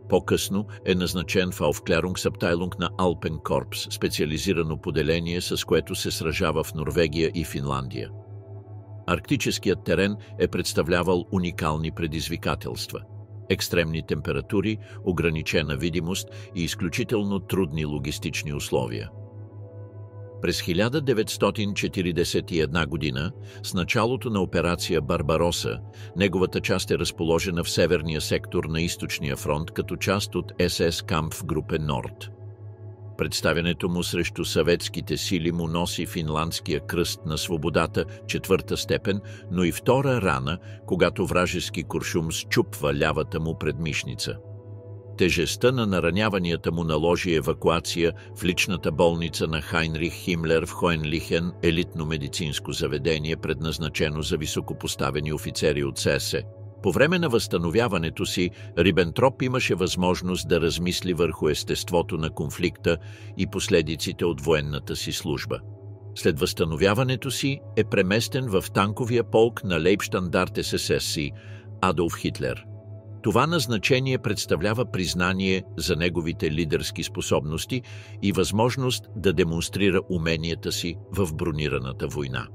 По-късно е назначен в Aufklärungsabteilung на Alpen Corps, специализирано поделение, с което се сражава в Норвегия и Финландия. Арктическият терен е представлявал уникални предизвикателства. Екстремни температури, ограничена видимост и изключително трудни логистични условия. През 1941 година, с началото на операция Барбароса, неговата част е разположена в северния сектор на източния фронт като част от СС Kampfgruppe Nord. Представянето му срещу съветските сили му носи финландския кръст на свободата, четвърта степен, но и втора рана, когато вражески куршум счупва лявата му предмишница. Тежестта на нараняванията му наложи евакуация в личната болница на Хайнрих Химлер в Хоенлихен, елитно медицинско заведение, предназначено за високопоставени офицери от СС. По време на възстановяването си, Рибентроп имаше възможност да размисли върху естеството на конфликта и последиците от военната си служба. След възстановяването си е преместен в танковия полк на Лейбщандарт СС Адолф Хитлер. Това назначение представлява признание за неговите лидерски способности и възможност да демонстрира уменията си в бронираната война.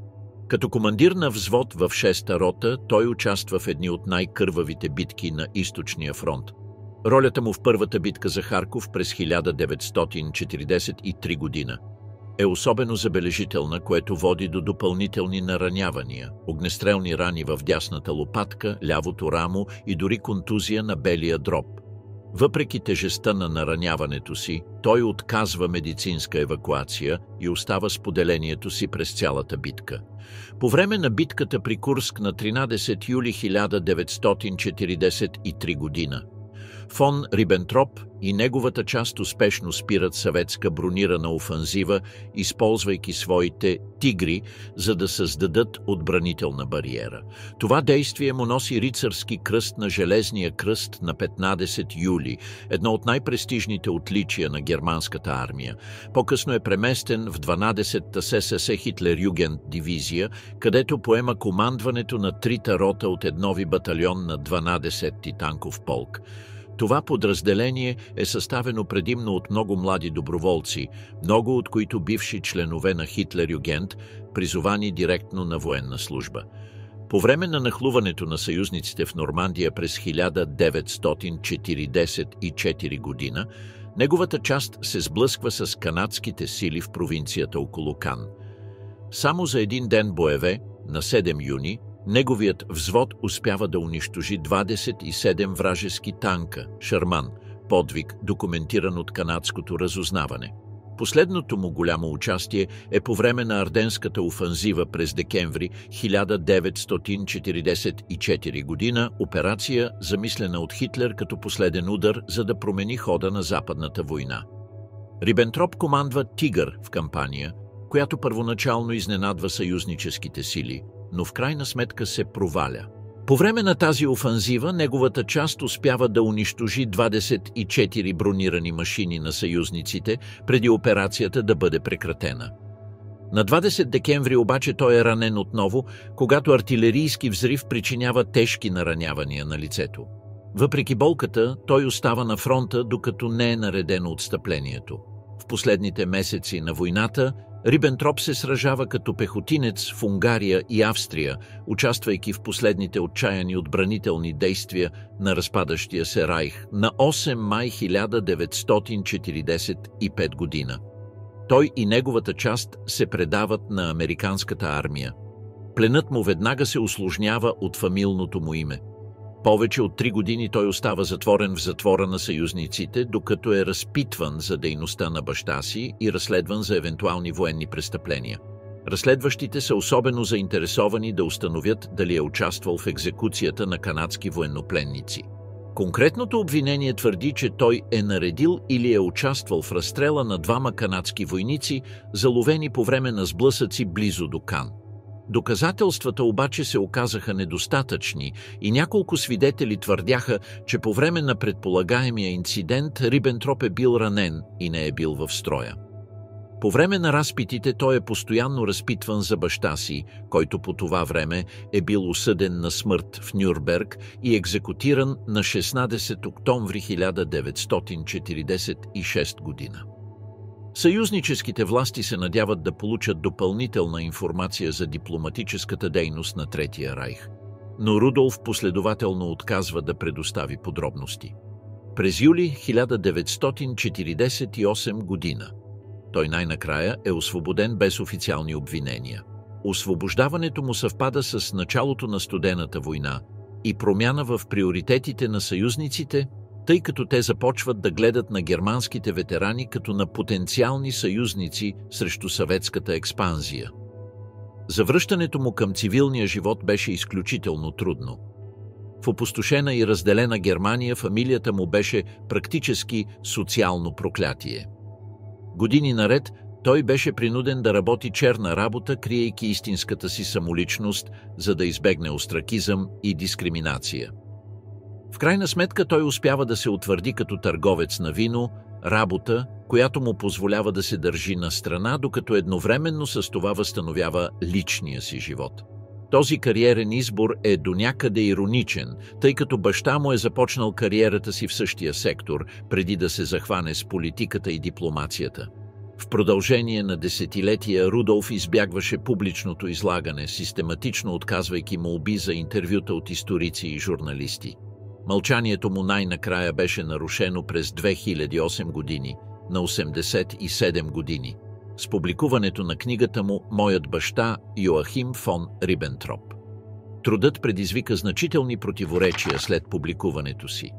Като командир на взвод в 6-та рота, той участва в едни от най-кървавите битки на Източния фронт. Ролята му в първата битка за Харков през 1943 година е особено забележителна, което води до допълнителни наранявания, огнестрелни рани в дясната лопатка, лявото рамо и дори контузия на белия дроб. Въпреки тежестта на нараняването си, той отказва медицинска евакуация и остава с поделението си през цялата битка. По време на битката при Курск на 13 юли 1943 година, фон Рибентроп и неговата част успешно спират съветска бронирана офанзива, използвайки своите тигри, за да създадат отбранителна бариера. Това действие му носи рицарски кръст на Железния кръст на 15 юли, едно от най-престижните отличия на германската армия. По-късно е преместен в 12-та СС Хитлер-Югент дивизия, където поема командването на 3-та рота от еднови батальон на 12-ти танков полк. Това подразделение е съставено предимно от много млади доброволци, много от които бивши членове на Хитлер-Югент, призовани директно на военна служба. По време на нахлуването на съюзниците в Нормандия през 1944 година, неговата част се сблъсква с канадските сили в провинцията около Кан. Само за един ден боеве, на 7 юни, неговият взвод успява да унищожи 27 вражески танка, Шарман, подвиг, документиран от канадското разузнаване. Последното му голямо участие е по време на Арденската офанзива през декември 1944 година, операция, замислена от Хитлер като последен удар, за да промени хода на Западната война. Рибентроп командва Тигър в кампания, която първоначално изненадва съюзническите сили, но в крайна сметка се проваля. По време на тази офанзива неговата част успява да унищожи 24 бронирани машини на съюзниците, преди операцията да бъде прекратена. На 20 декември обаче той е ранен отново, когато артилерийски взрив причинява тежки наранявания на лицето. Въпреки болката, той остава на фронта, докато не е наредено отстъплението. В последните месеци на войната Рибентроп се сражава като пехотинец в Унгария и Австрия, участвайки в последните отчаяни отбранителни действия на разпадащия се Райх на 8 май 1945 година. Той и неговата част се предават на американската армия. Пленът му веднага се усложнява от фамилното му име. Повече от 3 години той остава затворен в затвора на съюзниците, докато е разпитван за дейността на баща си и разследван за евентуални военни престъпления. Разследващите са особено заинтересовани да установят дали е участвал в екзекуцията на канадски военнопленници. Конкретното обвинение твърди, че той е наредил или е участвал в разстрела на 2 канадски войници, заловени по време на сблъсъци близо до Кан. Доказателствата обаче се оказаха недостатъчни и няколко свидетели твърдяха, че по време на предполагаемия инцидент Рибентроп е бил ранен и не е бил в строя. По време на разпитите той е постоянно разпитван за баща си, който по това време е бил осъден на смърт в Нюрнберг и екзекутиран на 16 октомври 1946 година. Съюзническите власти се надяват да получат допълнителна информация за дипломатическата дейност на Третия райх, но Рудолф последователно отказва да предостави подробности. През юли 1948 година той най-накрая е освободен без официални обвинения. Освобождаването му съвпада с началото на Студената война и промяна в приоритетите на съюзниците, тъй като те започват да гледат на германските ветерани като на потенциални съюзници срещу съветската експанзия. Завръщането му към цивилния живот беше изключително трудно. В опустошена и разделена Германия фамилията му беше практически социално проклятие. Години наред той беше принуден да работи черна работа, криейки истинската си самоличност, за да избегне остракизъм и дискриминация. В крайна сметка той успява да се утвърди като търговец на вино, работа, която му позволява да се държи на страна, докато едновременно с това възстановява личния си живот. Този кариерен избор е донякъде ироничен, тъй като баща му е започнал кариерата си в същия сектор, преди да се захване с политиката и дипломацията. В продължение на десетилетия Рудолф избягваше публичното излагане, систематично отказвайки молби за интервюта от историци и журналисти. Мълчанието му най-накрая беше нарушено през 2008 години, на 87 години, с публикуването на книгата му «Моят баща» Йоахим фон Рибентроп. Трудът предизвика значителни противоречия след публикуването си.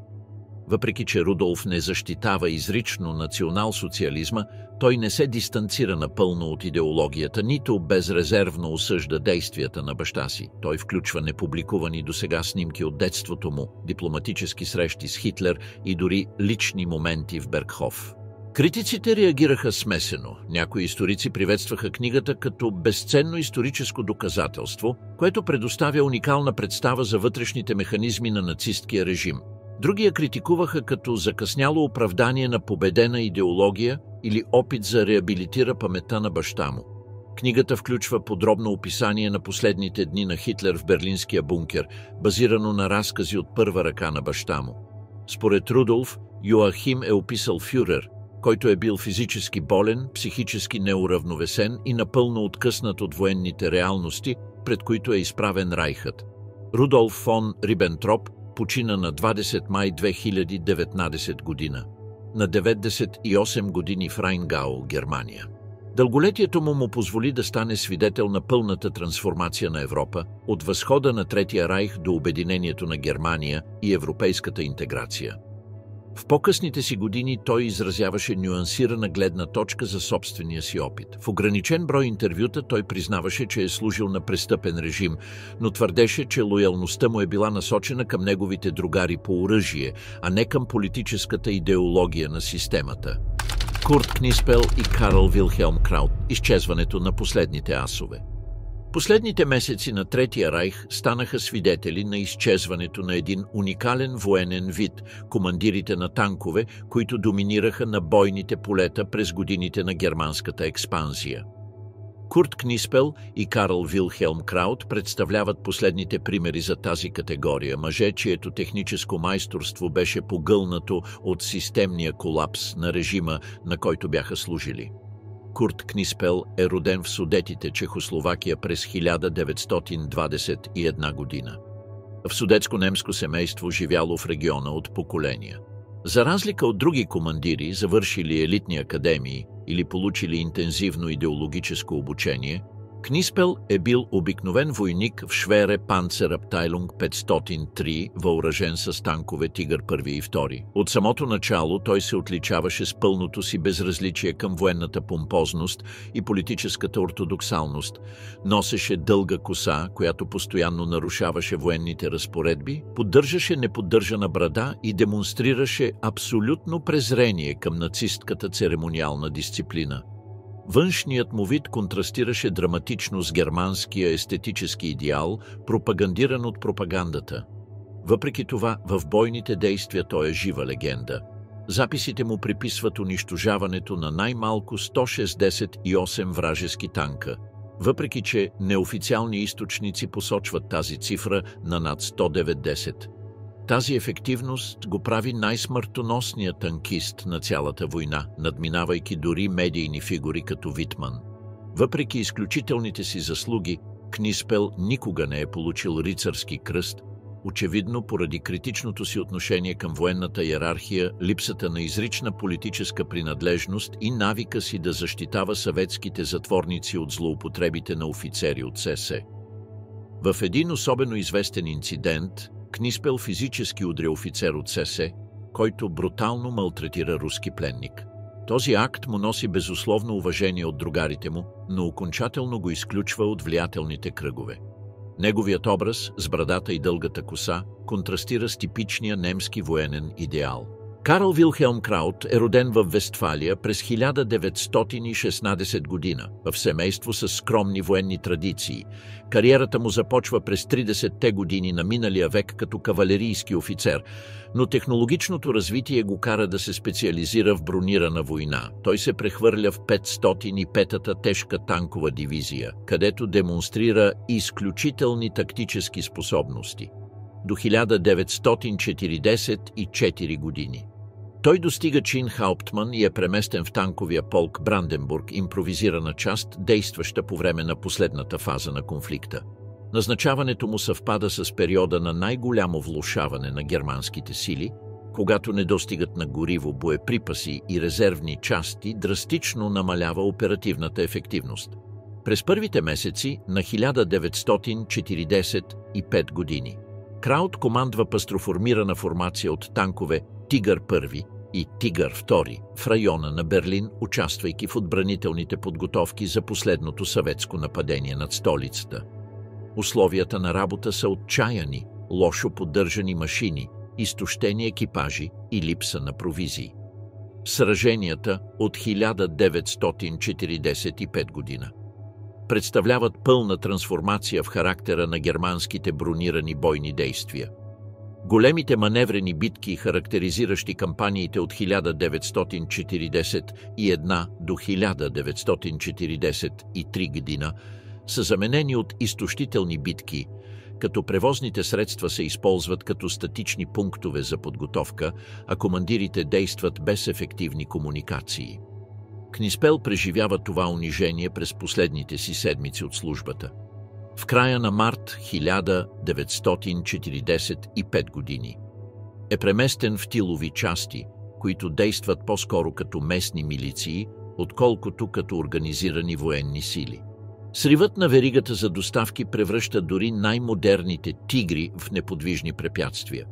Въпреки че Рудолф не защитава изрично национал-социализма, той не се дистанцира напълно от идеологията, нито безрезервно осъжда действията на баща си. Той включва непубликувани досега снимки от детството му, дипломатически срещи с Хитлер и дори лични моменти в Бергхоф. Критиците реагираха смесено. Някои историци приветстваха книгата като безценно историческо доказателство, което предоставя уникална представа за вътрешните механизми на нацисткия режим. Други я критикуваха като закъсняло оправдание на победена идеология или опит за реабилитира паметта на баща му. Книгата включва подробно описание на последните дни на Хитлер в берлинския бункер, базирано на разкази от първа ръка на баща му. Според Рудолф, Йоахим е описал фюрер, който е бил физически болен, психически неуравновесен и напълно откъснат от военните реалности, пред които е изправен Райхът. Рудолф фон Рибентроп почина на 20 май 2019 година, на 98 години в Райнгау, Германия. Дълголетието му позволи да стане свидетел на пълната трансформация на Европа, от възхода на Третия райх до обединението на Германия и европейската интеграция. В по-късните си години той изразяваше нюансирана гледна точка за собствения си опит. В ограничен брой интервюта той признаваше, че е служил на престъпен режим, но твърдеше, че лоялността му е била насочена към неговите другари по оръжие, а не към политическата идеология на системата. Курт Книспел и Карл Вилхелм Краут – изчезването на последните асове. Последните месеци на Третия райх станаха свидетели на изчезването на един уникален военен вид – командирите на танкове, които доминираха на бойните полета през годините на германската експанзия. Курт Книспел и Карл Вилхелм Краут представляват последните примери за тази категория мъже, чието техническо майсторство беше погълнато от системния колапс на режима, на който бяха служили. Курт Книспел е роден в Судетите, Чехословакия през 1921 година. В судетско-немско семейство живяло в региона от поколения. За разлика от други командири, завършили елитни академии или получили интензивно идеологическо обучение, Книспел е бил обикновен войник в Швере Панцерабтайлунг 503, въоръжен с танкове Тигър I и II. От самото начало той се отличаваше с пълното си безразличие към военната помпозност и политическата ортодоксалност. Носеше дълга коса, която постоянно нарушаваше военните разпоредби, поддържаше неподдържана брада и демонстрираше абсолютно презрение към нацистката церемониална дисциплина. Външният му вид контрастираше драматично с германския естетически идеал, пропагандиран от пропагандата. Въпреки това, в бойните действия той е жива легенда. Записите му приписват унищожаването на най-малко 168 вражески танка, въпреки че неофициални източници посочват тази цифра на над 190. Тази ефективност го прави най-смъртоносният танкист на цялата война, надминавайки дори медийни фигури като Витман. Въпреки изключителните си заслуги, Книспел никога не е получил рицарски кръст, очевидно поради критичното си отношение към военната иерархия, липсата на изрична политическа принадлежност и навика си да защитава съветските затворници от злоупотребите на офицери от СС. В един особено известен инцидент, Книспел физически удря офицер от СС, който брутално малтретира руски пленник. Този акт му носи безусловно уважение от другарите му, но окончателно го изключва от влиятелните кръгове. Неговият образ, с брадата и дългата коса, контрастира с типичния немски военен идеал. Карл Вилхелм Краут е роден в Вестфалия през 1916 година, в семейство с скромни военни традиции. Кариерата му започва през 30-те години на миналия век като кавалерийски офицер, но технологичното развитие го кара да се специализира в бронирана война. Той се прехвърля в 505-та тежка танкова дивизия, където демонстрира изключителни тактически способности. До 1944 години. Той достига чин Хауптман и е преместен в танковия полк Бранденбург, импровизирана част, действаща по време на последната фаза на конфликта. Назначаването му съвпада с периода на най-голямо влошаване на германските сили, когато недостигът на гориво, боеприпаси и резервни части драстично намалява оперативната ефективност. През първите месеци на 1945 години Краут командва пастроформирана формация от танкове Тигър I и Тигър II в района на Берлин, участвайки в отбранителните подготовки за последното съветско нападение над столицата. Условията на работа са отчаяни, лошо поддържани машини, изтощени екипажи и липса на провизии. Сраженията от 1945 година представляват пълна трансформация в характера на германските бронирани бойни действия. Големите маневрени битки, характеризиращи кампаниите от 1941 до 1943 година, са заменени от изтощителни битки, като превозните средства се използват като статични пунктове за подготовка, а командирите действат без ефективни комуникации. Книспел преживява това унижение през последните си седмици от службата. В края на март 1945 години е преместен в тилови части, които действат по-скоро като местни милиции, отколкото като организирани военни сили. Сривът на веригата за доставки превръща дори най-модерните тигри в неподвижни препятствия.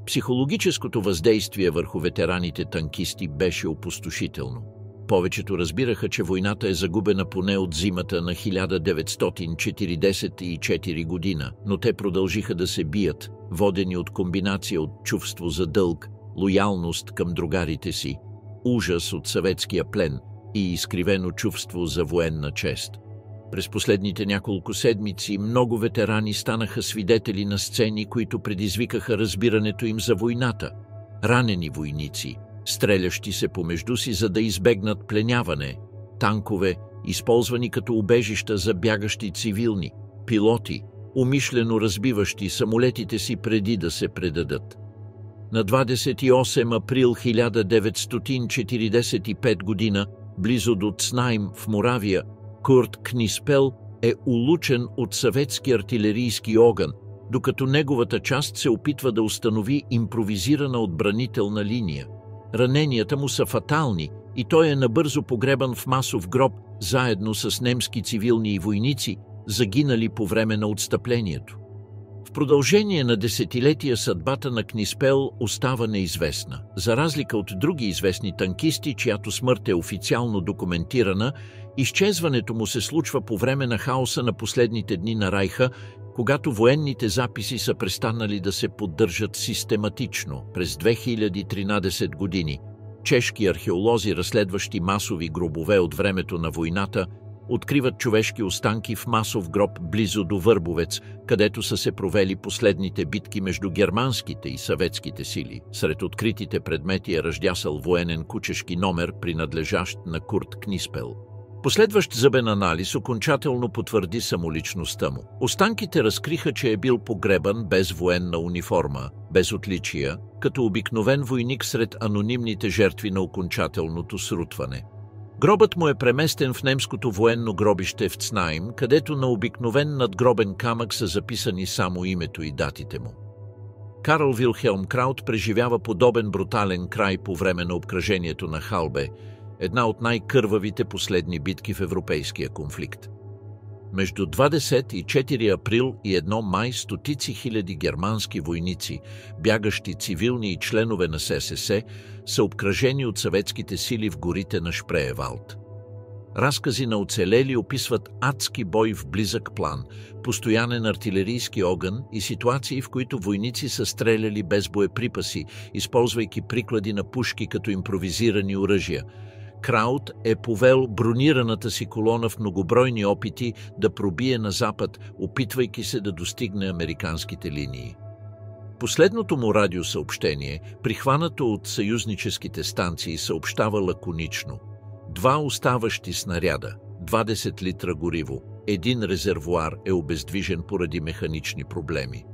Психологическото въздействие върху ветераните танкисти беше опустошително. Повечето разбираха, че войната е загубена поне от зимата на 1944 година, но те продължиха да се бият, водени от комбинация от чувство за дълг, лоялност към другарите си, ужас от съветския плен и изкривено чувство за военна чест. През последните няколко седмици много ветерани станаха свидетели на сцени, които предизвикаха разбирането им за войната. Ранени войници, стрелящи се помежду си, за да избегнат пленяване, танкове, използвани като убежища за бягащи цивилни, пилоти, умишлено разбиващи самолетите си преди да се предадат. На 28 април 1945 година, близо до Цнайм в Моравия, Курт Книспел е улучен от съветски артилерийски огън, докато неговата част се опитва да установи импровизирана отбранителна линия. Раненията му са фатални и той е набързо погребан в масов гроб, заедно с немски цивилни и войници, загинали по време на отстъплението. В продължение на десетилетия съдбата на Книспел остава неизвестна. За разлика от други известни танкисти, чиято смърт е официално документирана, изчезването му се случва по време на хаоса на последните дни на Райха, когато военните записи са престанали да се поддържат систематично. През 2013 години чешки археолози, разследващи масови гробове от времето на войната, откриват човешки останки в масов гроб близо до Върбовец, където са се провели последните битки между германските и съветските сили. Сред откритите предмети е ръждясал военен кучешки номер, принадлежащ на Курт Книспел. Последващ зъбен анализ окончателно потвърди самоличността му. Останките разкриха, че е бил погребан без военна униформа, без отличия, като обикновен войник сред анонимните жертви на окончателното срутване. Гробът му е преместен в немското военно гробище в Цнайм, където на обикновен надгробен камък са записани само името и датите му. Карл Вилхелм Краут преживява подобен брутален край по време на обкръжението на Халбе, една от най-кървавите последни битки в европейския конфликт. Между 24 април и 1 май стотици хиляди германски войници, бягащи цивилни и членове на ССС, са обкръжени от съветските сили в горите на Шпреевалд. Разкази на оцелели описват адски бой в близък план, постоянен артилерийски огън и ситуации, в които войници са стреляли без боеприпаси, използвайки приклади на пушки като импровизирани оръжия. Краут е повел бронираната си колона в многобройни опити да пробие на запад, опитвайки се да достигне американските линии. Последното му радиосъобщение, прихванато от съюзническите станции, съобщава лаконично: 2 оставащи снаряда, 20 литра гориво, 1 резервоар е обездвижен поради механични проблеми.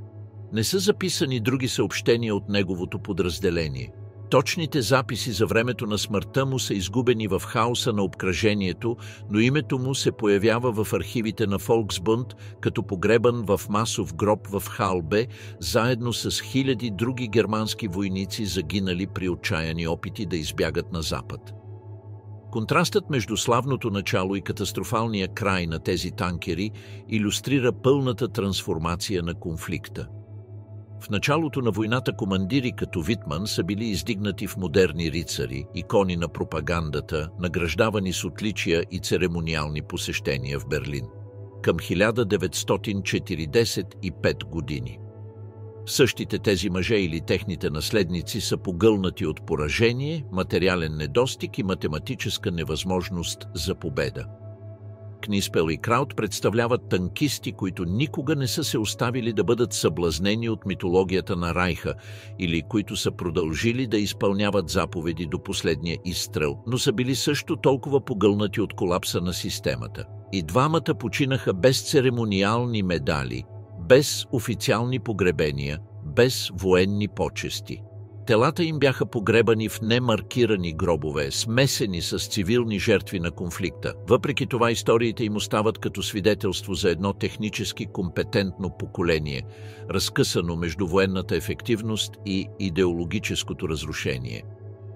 Не са записани други съобщения от неговото подразделение. Точните записи за времето на смъртта му са изгубени в хаоса на обкръжението, но името му се появява в архивите на Фолксбунд като погребан в масов гроб в Халбе, заедно с хиляди други германски войници, загинали при отчаяни опити да избягат на запад. Контрастът между славното начало и катастрофалния край на тези танкери илюстрира пълната трансформация на конфликта. В началото на войната командири като Витман са били издигнати в модерни рицари, икони на пропагандата, награждавани с отличия и церемониални посещения в Берлин. Към 1945 години. Същите тези мъже или техните наследници са погълнати от поражение, материален недостиг и математическа невъзможност за победа. Книспел и Краут представляват танкисти, които никога не са се оставили да бъдат съблазнени от митологията на Райха или които са продължили да изпълняват заповеди до последния изстрел, но са били също толкова погълнати от колапса на системата. И двамата починаха без церемониални медали, без официални погребения, без военни почести. Телата им бяха погребани в немаркирани гробове, смесени с цивилни жертви на конфликта. Въпреки това историите им остават като свидетелство за едно технически компетентно поколение, разкъсано между военната ефективност и идеологическото разрушение.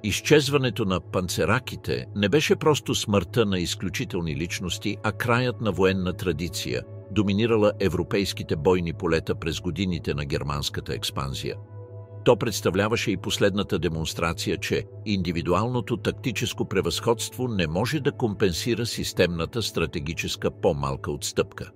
Изчезването на панцераките не беше просто смъртта на изключителни личности, а краят на военна традиция, доминирала европейските бойни полета през годините на германската експанзия. То представляваше и последната демонстрация, че индивидуалното тактическо превъзходство не може да компенсира системната стратегическа по-малка отстъпка.